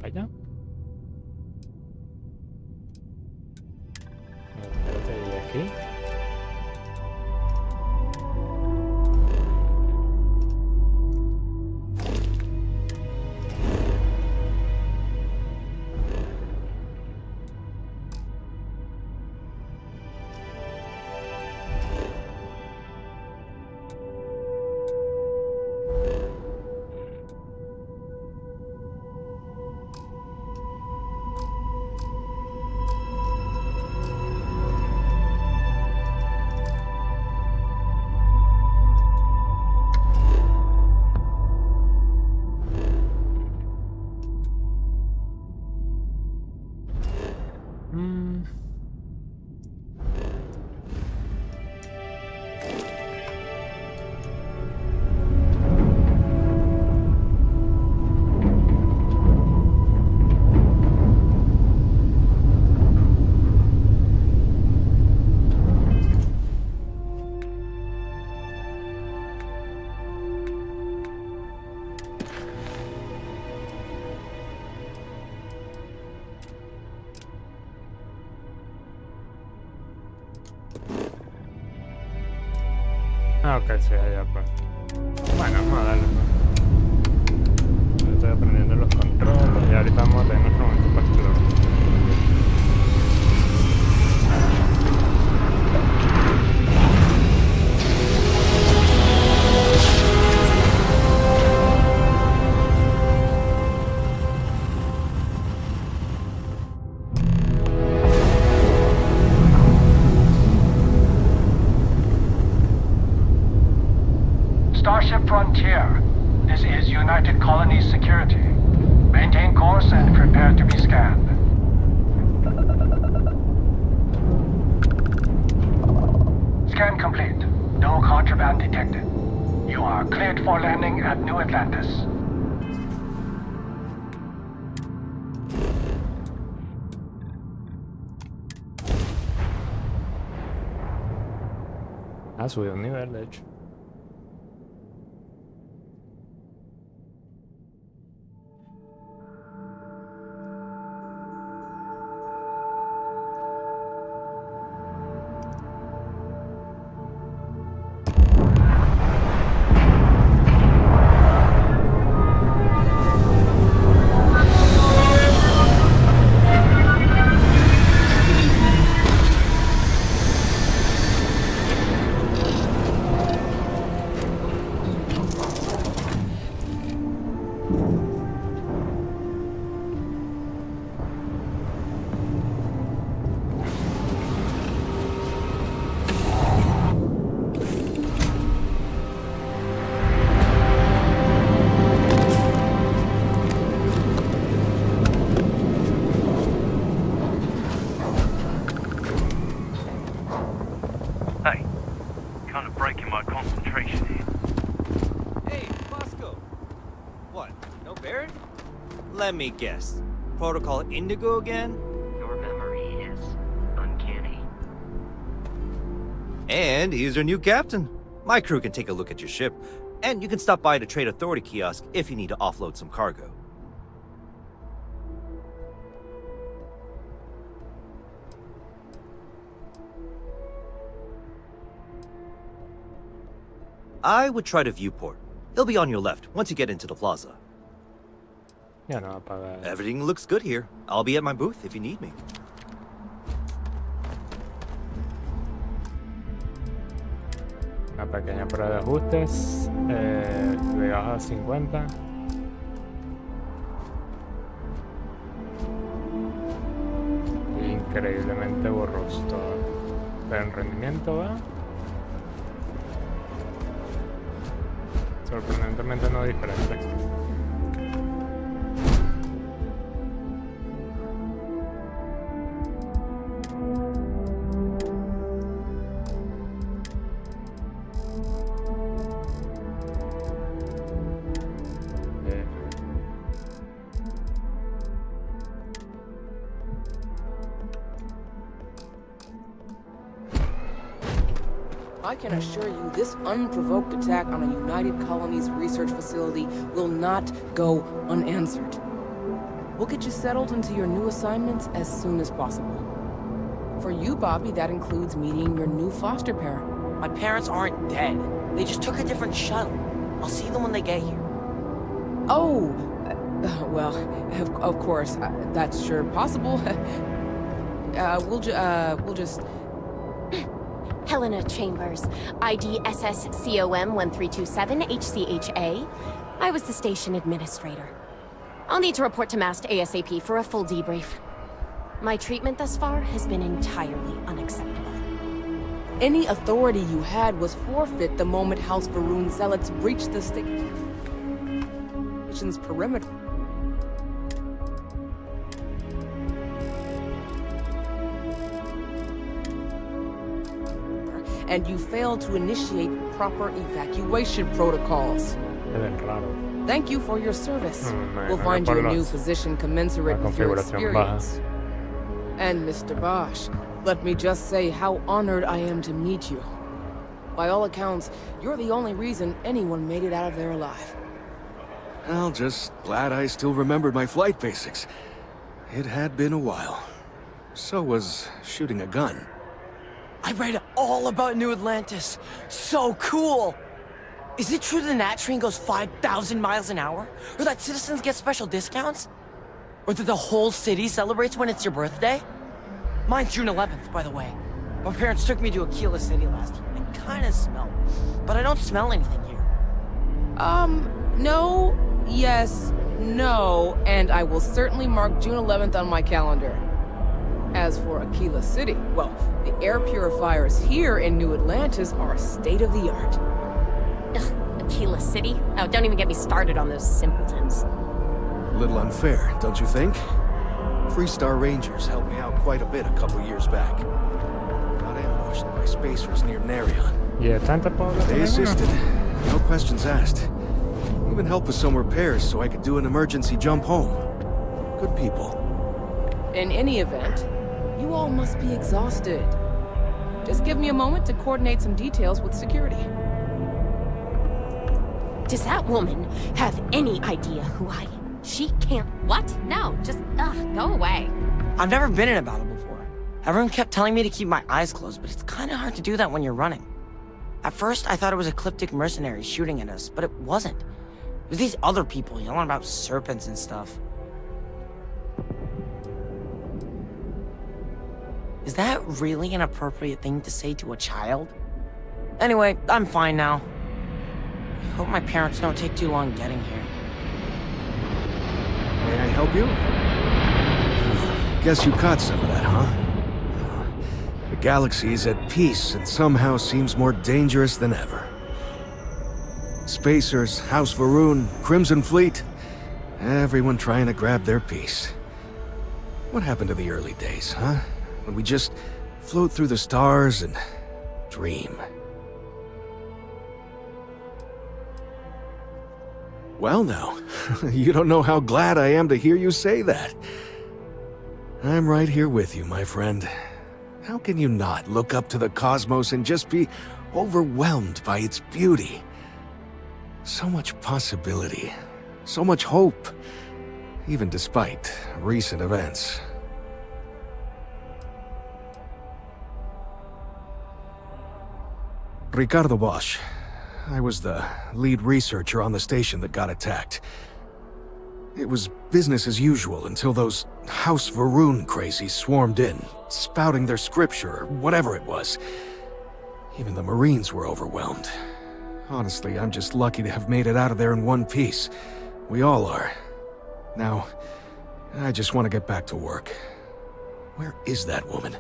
Allá. Espérate, ¿y aquí? Ah, ok, sí, allá pues. Bueno, vamos a darle pues. Estoy aprendiendo los controles y ahorita vamos a tener nuestro momento para explorar. Starship Frontier. This is United Colonies Security. Maintain course and prepare to be scanned. Scan complete. No contraband detected. You are cleared for landing at New Atlantis. Ah, subió un nivel, de hecho. Let me guess. Protocol Indigo again? Your memory is uncanny. And he's our new captain. My crew can take a look at your ship, and you can stop by the Trade Authority kiosk if you need to offload some cargo. I would try the viewport. It'll be on your left once you get into the plaza. Ya no va a pagar. Everything looks good here. I'll be at my booth if you need me. Una pequeña prueba de ajustes. Le baja a 50. Increíblemente borroso todo. Pero en rendimiento va. Sorprendentemente no diferente. I can assure you this unprovoked attack on a United Colonies research facility will not go unanswered. We'll get you settled into your new assignments as soon as possible. For you, Bobby, that includes meeting your new foster parent. My parents aren't dead. They just took a different shuttle. I'll see them when they get here. Oh, well, of course, that's sure possible. We'll just... Helena Chambers, ID SSCOM 1327 HCHA. I was the station administrator. I'll need to report to MAST ASAP for a full debrief. My treatment thus far has been entirely unacceptable. Any authority you had was forfeit the moment House Varun zealots breached the station's perimeter. And you failed to initiate proper evacuation protocols. Thank you for your service. We'll find you a new position commensurate with your experience. And Mr. Bosch, let me just say how honored I am to meet you. By all accounts, you're the only reason anyone made it out of there alive. Well, just glad I still remembered my flight basics. It had been a while. So was shooting a gun. I read all about New Atlantis. So cool! Is it true the Nat train goes 5,000 miles an hour? Or that citizens get special discounts? Or that the whole city celebrates when it's your birthday? Mine's June 11th, by the way. My parents took me to Aquila City last year, and it kinda smelled. But I don't smell anything here. No, yes, no, and I will certainly mark June 11th on my calendar. As for Aquila City, well, the air purifiers here in New Atlantis are state-of-the-art. Ugh, Aquila City? Oh, don't even get me started on those simpletons. A little unfair, don't you think? Freestar Rangers helped me out quite a bit a couple years back. Got ambushed by spacers near Narion. Yeah, tanta pobre. They assisted, no questions asked. Even helped with some repairs so I could do an emergency jump home. Good people. In any event, you all must be exhausted. Just give me a moment to coordinate some details with security. Does that woman have any idea who I am? She can't... What? No, just, go away. I've never been in a battle before. Everyone kept telling me to keep my eyes closed, but it's kinda hard to do that when you're running. At first, I thought it was ecliptic mercenaries shooting at us, but it wasn't. It was these other people yelling about serpents and stuff. Is that really an appropriate thing to say to a child? Anyway, I'm fine now. I hope my parents don't take too long getting here. May I help you? Guess you caught some of that, huh? The galaxy is at peace and somehow seems more dangerous than ever. Spacers, House Varun, Crimson Fleet, everyone trying to grab their piece. What happened to the early days, huh? When we just float through the stars and dream. Well now, you don't know how glad I am to hear you say that. I'm right here with you, my friend. How can you not look up to the cosmos and just be overwhelmed by its beauty? So much possibility, so much hope, even despite recent events. Ricardo Bosch. I was the lead researcher on the station that got attacked. It was business as usual until those House Varun crazies swarmed in, spouting their scripture or whatever it was. Even the Marines were overwhelmed. Honestly, I'm just lucky to have made it out of there in one piece. We all are. Now, I just want to get back to work. Where is that woman?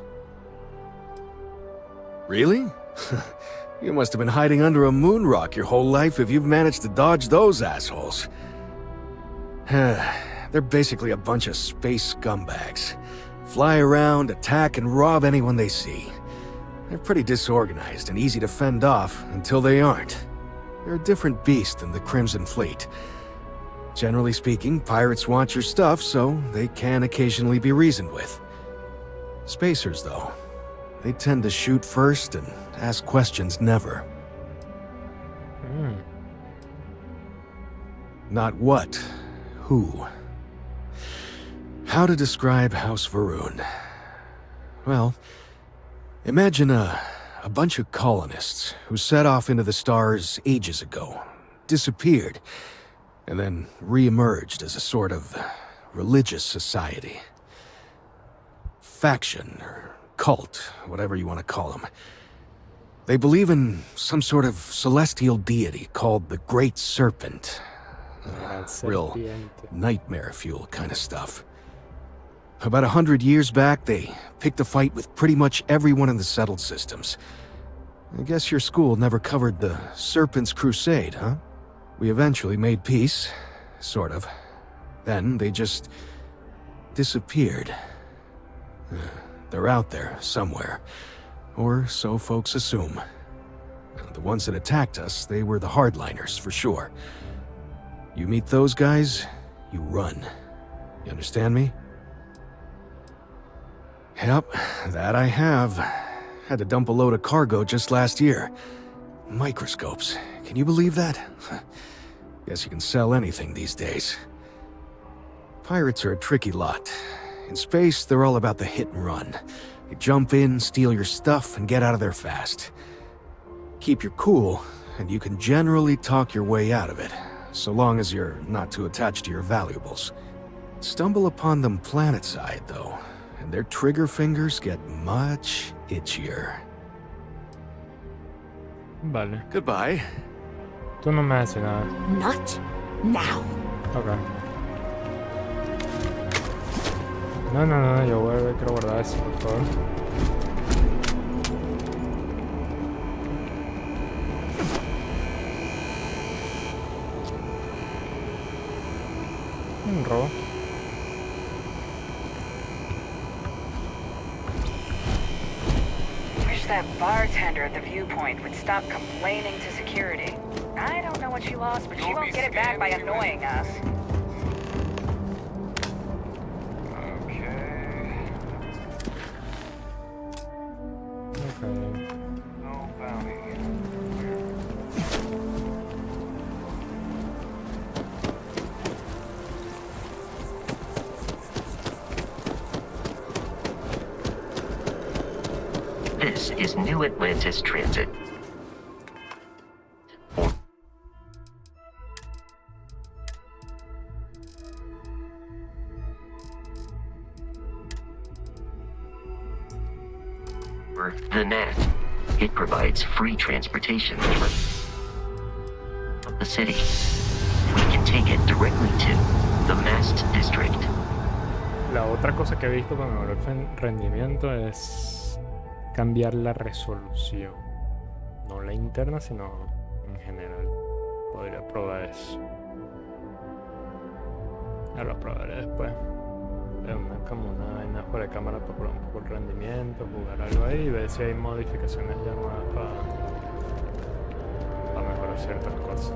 Really? You must have been hiding under a moon rock your whole life if you've managed to dodge those assholes. They're basically a bunch of space scumbags. Fly around, attack, and rob anyone they see. They're pretty disorganized and easy to fend off until they aren't. They're a different beast than the Crimson Fleet. Generally speaking, pirates want your stuff, so they can occasionally be reasoned with. Spacers, though, they tend to shoot first and ask questions never. Not what, who. How to describe House Varun? Well, imagine a bunch of colonists who set off into the stars ages ago, disappeared, and then re-emerged as a sort of religious society. Faction, or cult, whatever you want to call them. They believe in some sort of celestial deity called the Great Serpent. Real nightmare fuel kind of stuff. About 100 years back, they picked a fight with pretty much everyone in the settled systems. I guess your school never covered the Serpent's Crusade, huh? We eventually made peace, sort of. Then they just disappeared. They're out there somewhere, or so folks assume. The ones that attacked us, they were the hardliners, for sure. You meet those guys, you run. You understand me? Yep, that I have. Had to dump a load of cargo just last year. Microscopes. Can you believe that? Guess you can sell anything these days. Pirates are a tricky lot. In space, they're all about the hit and run. You jump in, steal your stuff, and get out of there fast. Keep your cool, and you can generally talk your way out of it, so long as you're not too attached to your valuables. Stumble upon them planetside, though, and their trigger fingers get much itchier. Vale. Goodbye. Tú no me haces nada. Not now. Okay. No, yo quiero guardar eso, por favor. Un robo. Wish that bartender at the viewpoint would stop complaining to security. I don't know what she lost, but she won't get it back by annoying us. No bounty. This is New Atlantis Transit. The NAT. It provides free transportation from the city. We can take it directly to the Mast District. La otra cosa que he visto para mejorar el rendimiento es cambiar la resolución. No la interna, sino en general. Podría probar eso. Ya lo probaré después. Como una vaina fuera de cámara para probar un poco el rendimiento, jugar algo ahí y ver si hay modificaciones ya nuevas para mejorar ciertas cosas.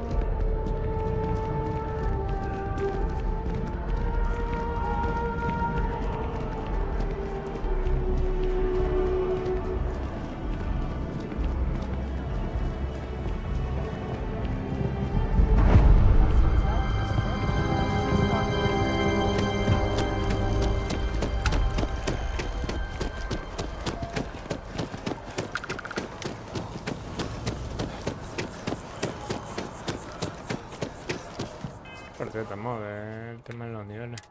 Parece que estamos a ver el tema de los niveles.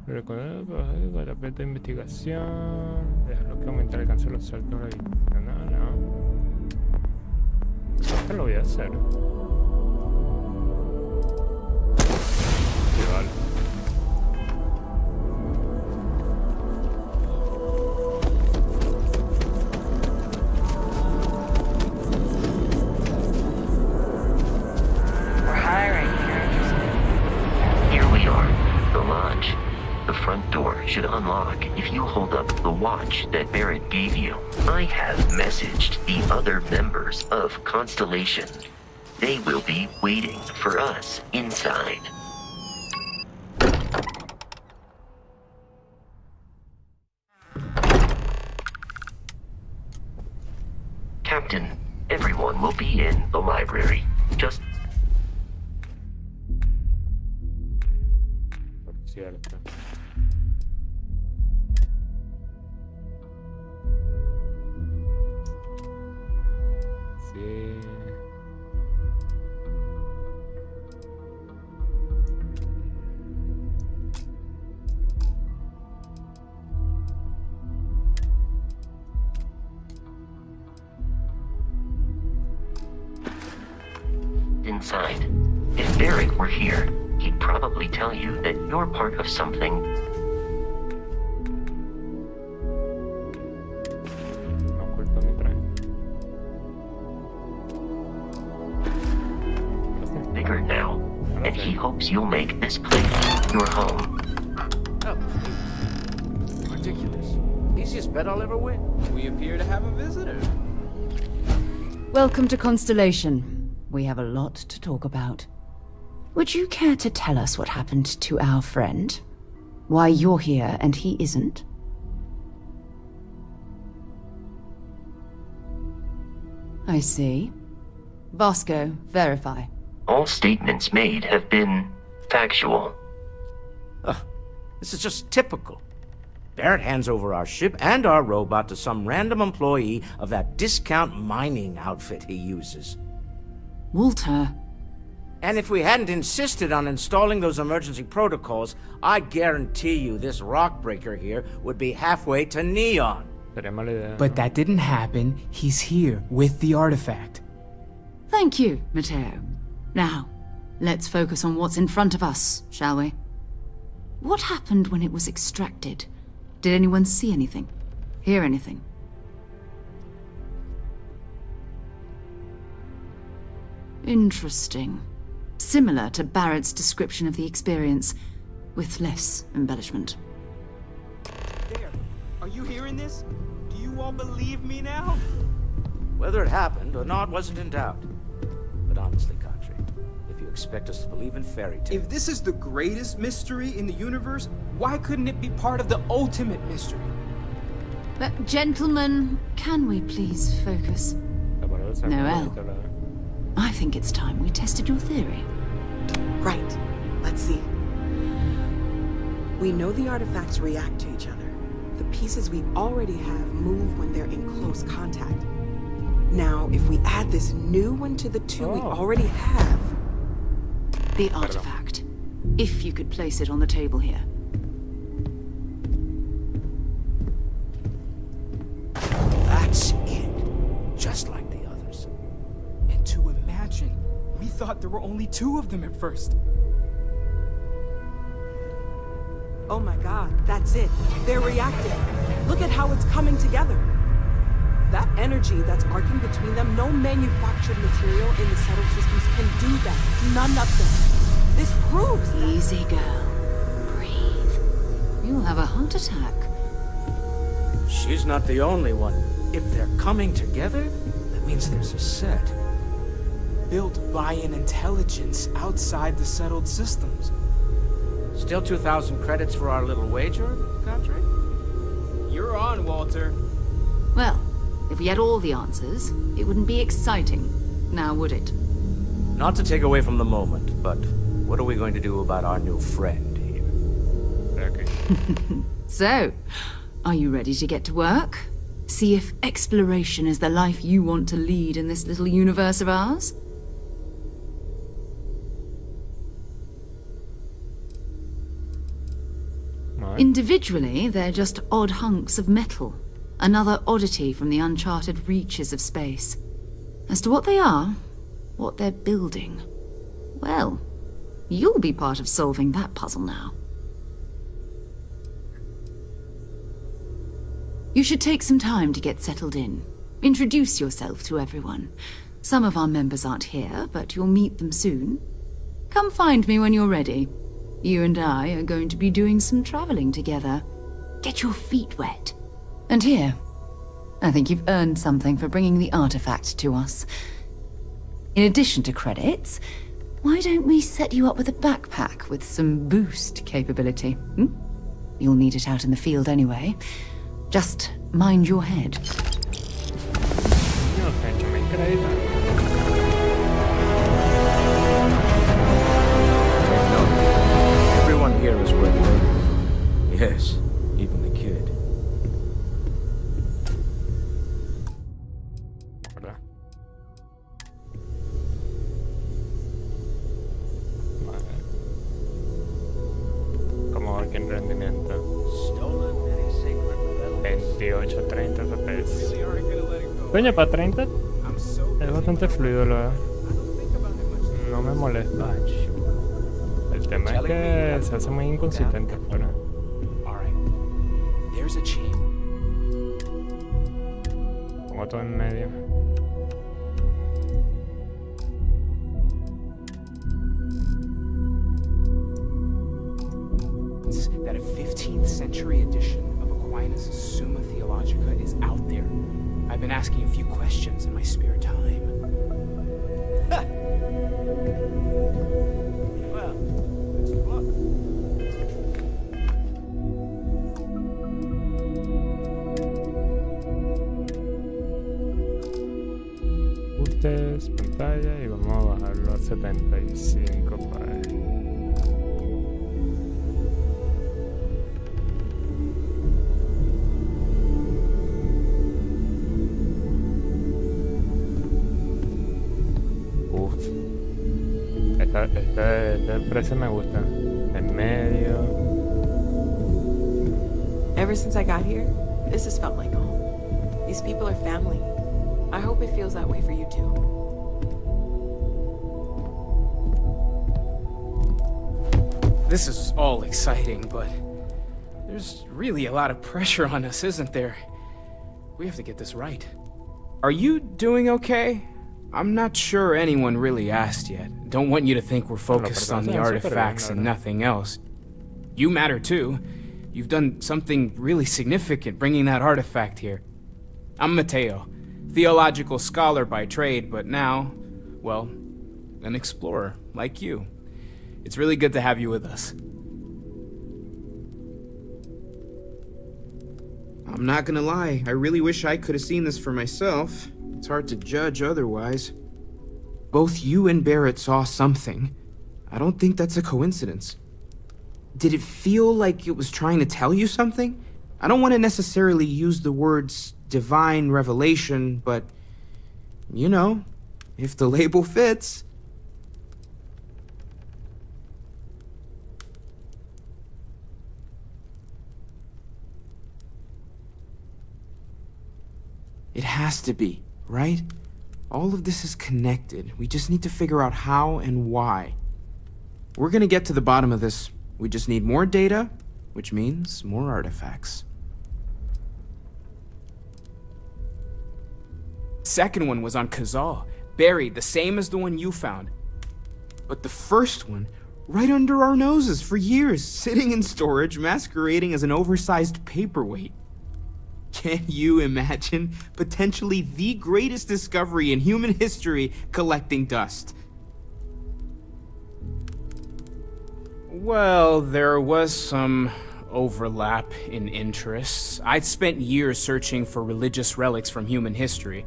Recordar la carpeta de investigación. Dejarlo que aumentar el alcance de los saltos adicionales. Esto lo voy a hacer. Sí, vale. We're hiring here. Here we are, the lodge. The front door should unlock if you hold up the watch that Barrett gave you. I have messaged the other members of Constellation. They will be waiting for us inside. Captain, everyone will be in the library. Just Cierto. Sí. inside. If Barrett were here, he'd probably tell you that you're part of something. Bigger now, and he hopes you'll make this place your home. Oh, ridiculous. Easiest bet I'll ever win. We appear to have a visitor. Welcome to Constellation. We have a lot to talk about. Would you care to tell us what happened to our friend? Why you're here and he isn't? I see. Vasco, verify. All statements made have been factual. This is just typical. Barrett hands over our ship and our robot to some random employee of that discount mining outfit he uses. Walter. And if we hadn't insisted on installing those emergency protocols, I guarantee you this rock breaker here would be halfway to Neon. But that didn't happen. He's here with the artifact. Thank you, Matteo. Now, let's focus on what's in front of us, shall we? What happened when it was extracted? Did anyone see anything? Hear anything? Interesting. Similar to Barrett's description of the experience, with less embellishment. There. Are you hearing this? Do you all believe me now? Whether it happened or not wasn't in doubt. But honestly, Country, if you expect us to believe in fairy tales... If this is the greatest mystery in the universe, why couldn't it be part of the ultimate mystery? But gentlemen, can we please focus? Noel, I think it's time we tested your theory. Right. Let's see. We know the artifacts react to each other. The pieces we already have move when they're in close contact. Now, if we add this new one to the two we already have... The artifact. If you could place it on the table here. That's it. Just like the others. And to imagine, we thought there were only 2 of them at first. Oh my god, that's it. They're reacting. Look at how it's coming together. That energy that's arcing between them, no manufactured material in the settled systems can do that. None of them. This proves that. Easy, girl. Breathe. You'll have a heart attack. She's not the only one. If they're coming together, that means there's a set. Built by an intelligence outside the settled systems. Still 2,000 credits for our little wager, Country? You're on, Walter. Well, if we had all the answers, it wouldn't be exciting, now would it? Not to take away from the moment, but what are we going to do about our new friend here? Okay. So, are you ready to get to work? See if exploration is the life you want to lead in this little universe of ours? Individually, they're just odd hunks of metal. Another oddity from the uncharted reaches of space. As to what they are, what they're building, well, you'll be part of solving that puzzle now. You should take some time to get settled in. Introduce yourself to everyone. Some of our members aren't here, but you'll meet them soon. Come find me when you're ready. You and I are going to be doing some traveling together. Get your feet wet. And here, I think you've earned something for bringing the artifact to us. In addition to credits, why don't we set you up with a backpack with some boost capability? You'll need it out in the field anyway. Just mind your head. Everyone here is worth waiting for. Yes, even the kid. ¿Cómo va aquí en rendimiento? 28, 30 FPS. Coño, para 30 es bastante fluido, la verdad. No me molesta. El tema es que se hace muy inconsistente afuera. Pongo todo en medio. That a 15th century edition of Aquinas' Summa Theologica is out there. I've been asking a few questions in my spare time. Well, best of luck. Ajustes, pantalla y vamos a bajarlo a 75 para ahí. Este precio me gusta. En medio. Ever since I got here, this has felt like home. These people are family. I hope it feels that way for you too. This is all exciting, but there's really a lot of pressure on us, isn't there? We have to get this right. Are you doing okay? I'm not sure anyone really asked yet. Don't want you to think we're focused on the artifacts and nothing else. You matter too. You've done something really significant bringing that artifact here. I'm Mateo, theological scholar by trade, but now, well, an explorer like you. It's really good to have you with us. I'm not gonna lie, I really wish I could have seen this for myself. It's hard to judge otherwise. Both you and Barrett saw something. I don't think that's a coincidence. Did it feel like it was trying to tell you something? I don't want to necessarily use the words divine revelation, but, you know, if the label fits. It has to be, right? All of this is connected. We just need to figure out how and why. We're gonna get to the bottom of this. We just need more data, which means more artifacts. Second one was on Kazal, buried, the same as the one you found. But the first one, right under our noses for years, sitting in storage, masquerading as an oversized paperweight. Can you imagine potentially the greatest discovery in human history collecting dust? Well, there was some overlap in interests. I'd spent years searching for religious relics from human history.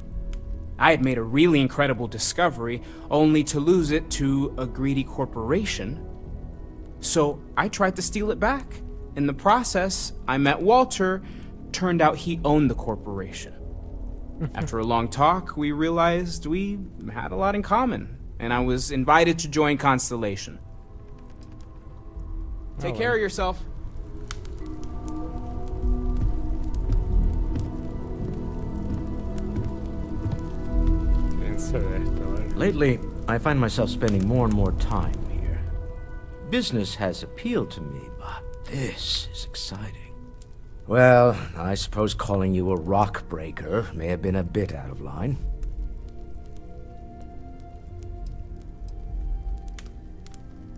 I had made a really incredible discovery, only to lose it to a greedy corporation So I tried to steal it back. In the process, I met Walter. Turned out he owned the corporation. After a long talk, we realized we had a lot in common, and I was invited to join Constellation. Take care of yourself. Lately, I find myself spending more and more time here. Business has appealed to me, but this is exciting. Well, I suppose calling you a rock breaker may have been a bit out of line.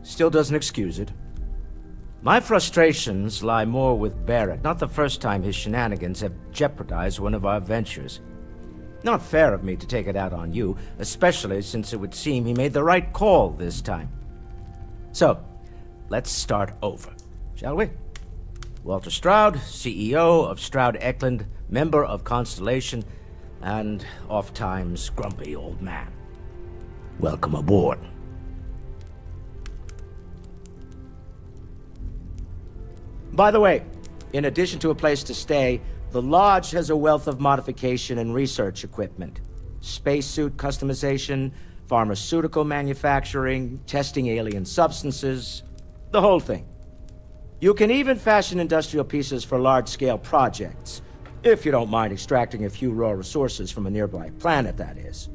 Still doesn't excuse it. My frustrations lie more with Barrett. Not the first time his shenanigans have jeopardized one of our ventures. Not fair of me to take it out on you, especially since it would seem he made the right call this time. So, let's start over, shall we? Walter Stroud, CEO of Stroud Eklund, member of Constellation, and oft-times grumpy old man. Welcome aboard. By the way, in addition to a place to stay, the Lodge has a wealth of modification and research equipment. Spacesuit customization, pharmaceutical manufacturing, testing alien substances, the whole thing. You can even fashion industrial pieces for large-scale projects, if you don't mind extracting a few raw resources from a nearby planet, that is.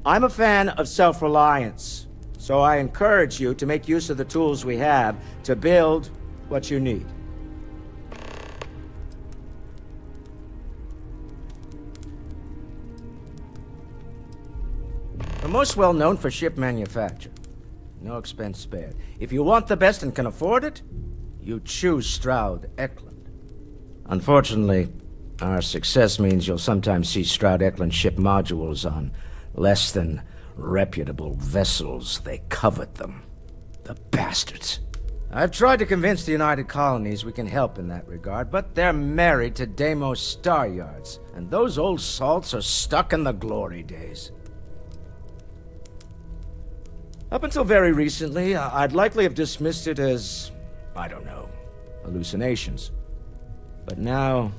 I'm a fan of self-reliance, so I encourage you to make use of the tools we have to build what you need. We're most well known for ship manufacture. No expense spared. If you want the best and can afford it, you choose Stroud Eklund. Unfortunately, our success means you'll sometimes see Stroud Eklund ship modules on less than reputable vessels. They covet them. The bastards. I've tried to convince the United Colonies we can help in that regard, but they're married to Deimos Star Yards, and those old salts are stuck in the glory days. Up until very recently, I'd likely have dismissed it as, I don't know, hallucinations. But now,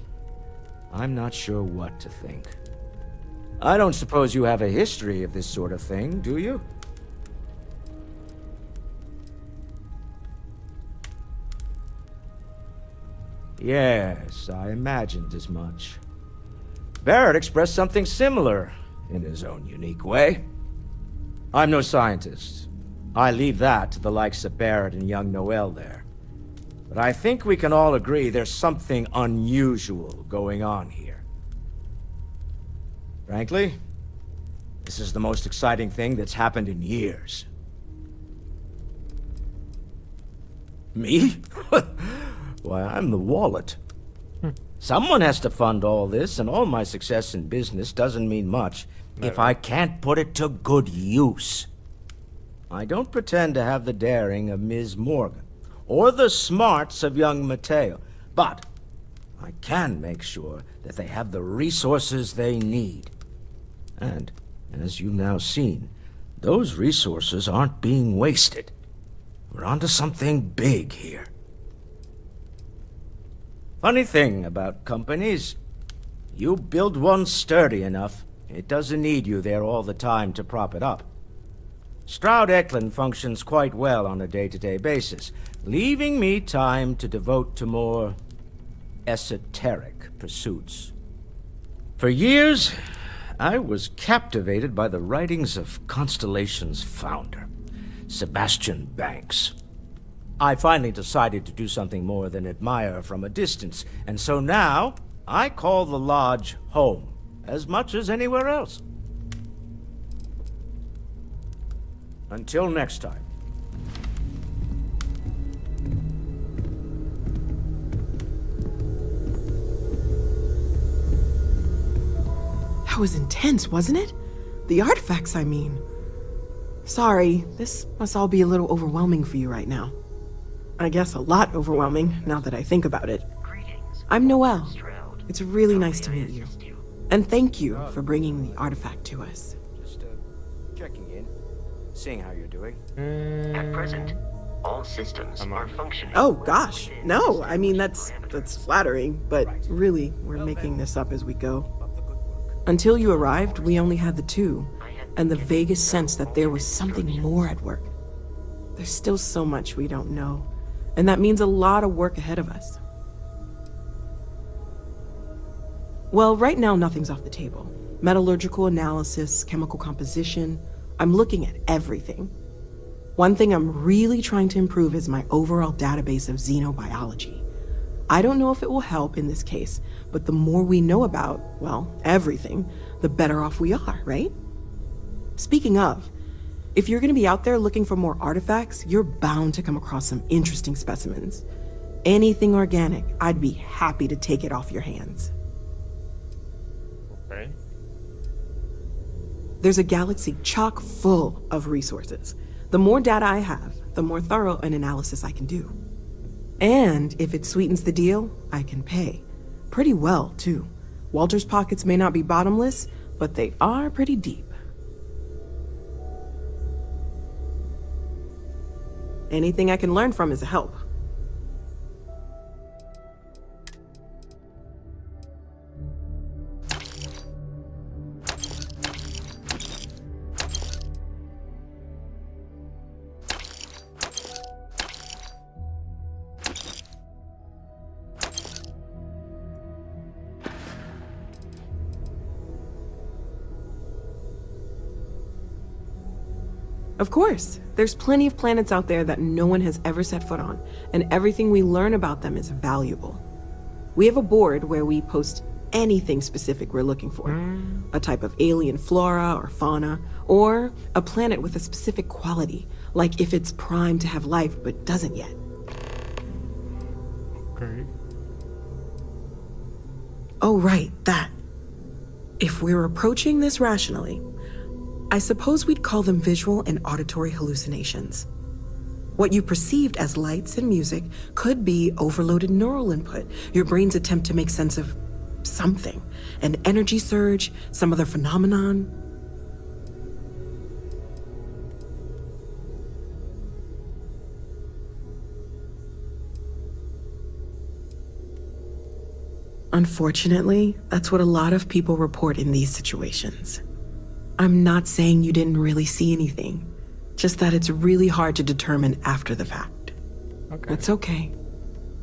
I'm not sure what to think. I don't suppose you have a history of this sort of thing, do you? Yes, I imagined as much. Barrett expressed something similar, in his own unique way. I'm no scientist. I leave that to the likes of Barrett and young Noel there. But I think we can all agree there's something unusual going on here. Frankly, this is the most exciting thing that's happened in years. Me? Why, I'm the wallet. Someone has to fund all this, and all my success in business doesn't mean much if I can't put it to good use. I don't pretend to have the daring of Ms. Morgan, or the smarts of young Mateo, but I can make sure that they have the resources they need. And, as you've now seen, those resources aren't being wasted. We're onto something big here. Funny thing about companies, you build one sturdy enough, it doesn't need you there all the time to prop it up. Stroud Eklund functions quite well on a day-to-day basis, leaving me time to devote to more esoteric pursuits. For years, I was captivated by the writings of Constellation's founder, Sebastian Banks. I finally decided to do something more than admire from a distance, and so now I call the Lodge home as much as anywhere else. Until next time. That was intense, wasn't it? The artifacts, I mean. Sorry, this must all be a little overwhelming for you right now. I guess a lot overwhelming, now that I think about it. I'm Noel. It's really nice to meet you. And thank you for bringing the artifact to us. Just checking in, seeing how you're doing. At present, All systems are functioning. Oh gosh, no. I mean, that's flattering, but really, we're making this up as we go. Until you arrived, we only had the two, and the vaguest sense that there was something more at work. There's still so much we don't know, and that means a lot of work ahead of us. Well, right now, nothing's off the table. Metallurgical analysis, chemical composition, I'm looking at everything. One thing I'm really trying to improve is my overall database of xenobiology. I don't know if it will help in this case, but the more we know about, well, everything, the better off we are, right? Speaking of, if you're gonna be out there looking for more artifacts, you're bound to come across some interesting specimens. Anything organic, I'd be happy to take it off your hands. Okay. There's a galaxy chock full of resources. The more data I have, the more thorough an analysis I can do. And if it sweetens the deal, I can pay. Pretty well, too. Walter's pockets may not be bottomless, but they are pretty deep. Anything I can learn from is a help. Of course, there's plenty of planets out there that no one has ever set foot on, and everything we learn about them is valuable. We have a board where we post anything specific we're looking for. A type of alien flora or fauna, or a planet with a specific quality, like if it's primed to have life but doesn't yet. Okay. Oh, right, that. If we're approaching this rationally, I suppose we'd call them visual and auditory hallucinations. What you perceived as lights and music could be overloaded neural input, your brain's attempt to make sense of something, an energy surge, some other phenomenon. Unfortunately, that's what a lot of people report in these situations. I'm not saying you didn't really see anything, just that it's really hard to determine after the fact. Okay. It's okay.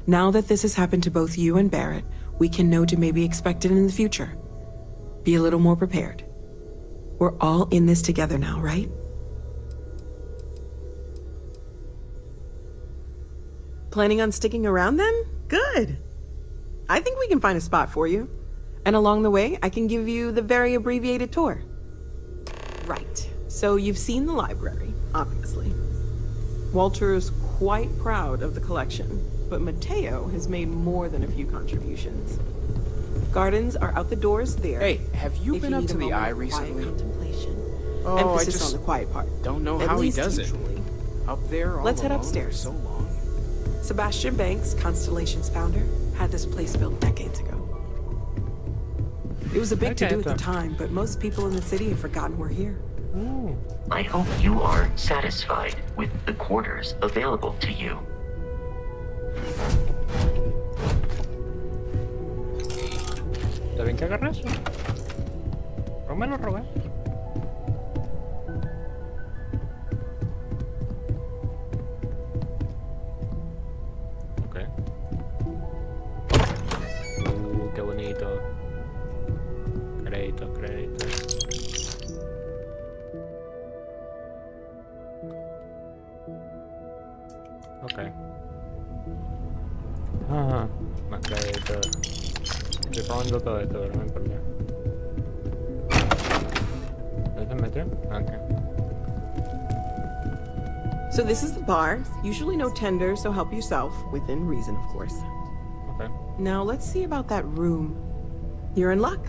Now that this has happened to both you and Barrett, we can know to maybe expect it in the future. Be a little more prepared. We're all in this together now, right? Planning on sticking around then? Good. I think we can find a spot for you. And along the way, I can give you the very abbreviated tour. Right. So you've seen the library, obviously. Walter is quite proud of the collection, but Mateo has made more than a few contributions. Gardens are out the doors there. Hey, have you been up to the eye recently? Oh, Emphasis on the quiet part. Don't know how he does it. Up there all Let's head alone upstairs. for so long. Sebastian Banks, Constellation's founder, had this place built decades ago. It was a big to-do at the time, but most people in the city have forgotten we're here. I hope you are satisfied with the quarters available to you. ¿Está bien que agarre eso? ¿No me lo robé? Ok. Qué bonito. Crédito, crédito. Ok. Ajá, más crédito. Estoy pagando todo esto, pero no importa. ¿Dónde se metió? Okay. So this is the bar. Usually no tender, so help yourself, within reason, of course. Okay. Now let's see about that room. You're in luck.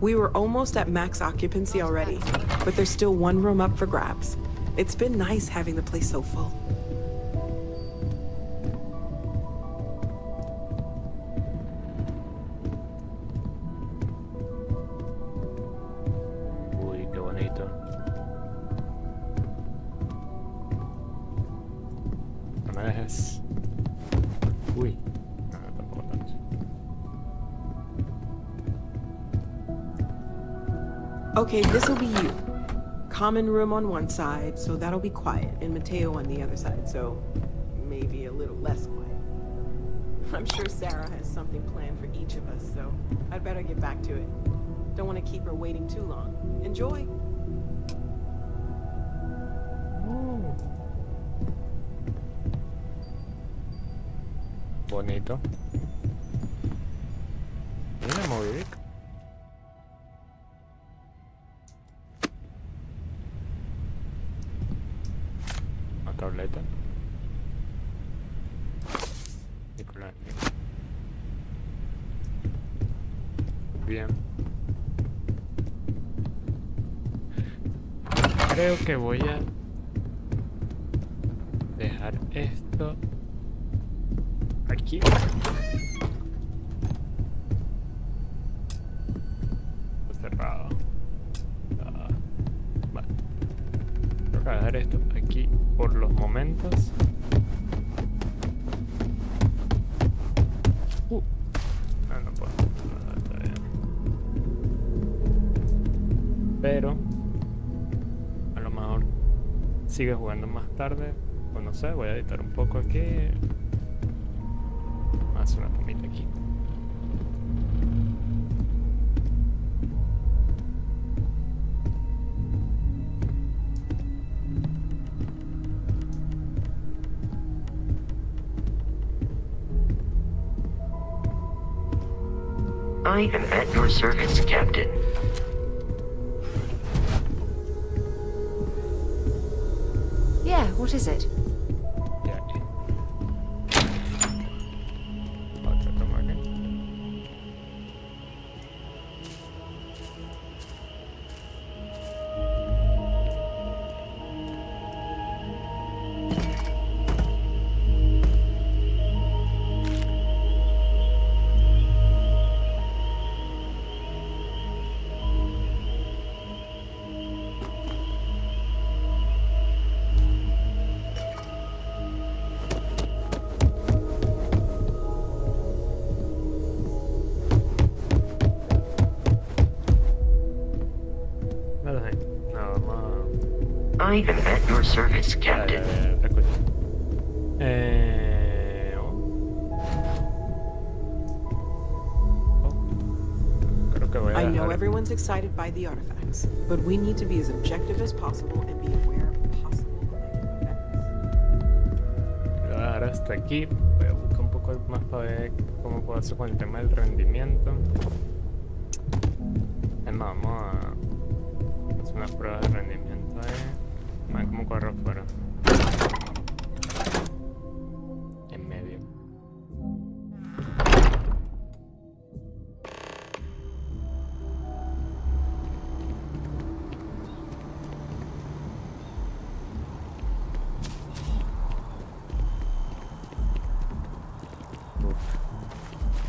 We were almost at max occupancy already, but there's still one room up for grabs. It's been nice having the place so full. Uy, qué bonito. me dejes. Uy. No, tampoco tanto. Okay, this'll be you. Common room on one side, so that'll be quiet, and Mateo on the other side, so maybe a little less quiet. I'm sure Sarah has something planned for each of us, so I'd better get back to it. Don't want to keep her waiting too long. Enjoy! Bonito. Mira, movidico. Una tableta. Nicolás. Bien. Creo que voy a dejar esto aquí. Está cerrado. Vale. Creo que voy a dejar esto aquí por los momentos. No puedo. No, está bien. Pero a lo mejor sigue jugando más tarde. O no sé, voy a editar un poco aquí. Más una comita aquí. I am at your service, Captain. Yeah, what is it? I am at your service, Captain. I know everyone's excited by the artifacts, but we need to be as objective as possible and be aware of possible effects. Voy a dejar hasta aquí. Voy a buscar un poco más para ver cómo puedo hacer con el tema del rendimiento. Es más, vamos a hacer unas pruebas de rendimiento ahí. A ver cómo corro afuera. En medio.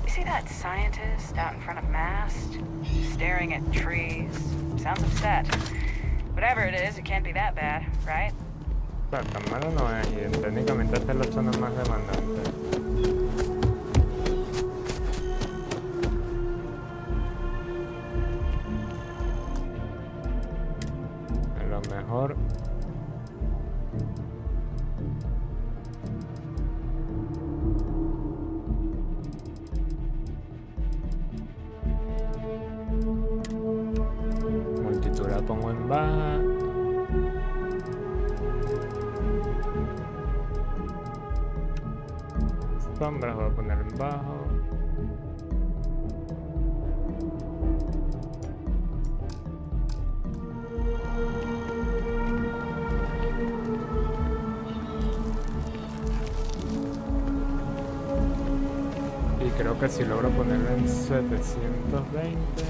You see that scientist out in front of mast, staring at trees? Sounds upset. Whatever it is, it can't be that bad, right? Claro, tan malo no es, y técnicamente esta es la zona más demandante. A lo mejor multitud la pongo en baja. Sombras voy a poner en bajo. Y creo que si logro ponerlo en 720.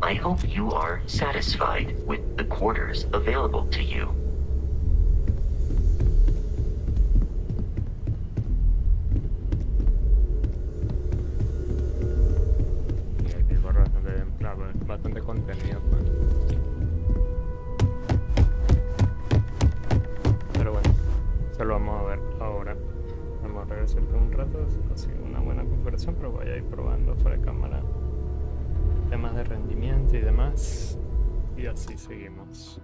I hope you are satisfied with the quarters available to you. esperar cerca un rato si consigo una buena configuración, pero voy a ir probando fuera de cámara temas de rendimiento y demás, y así seguimos.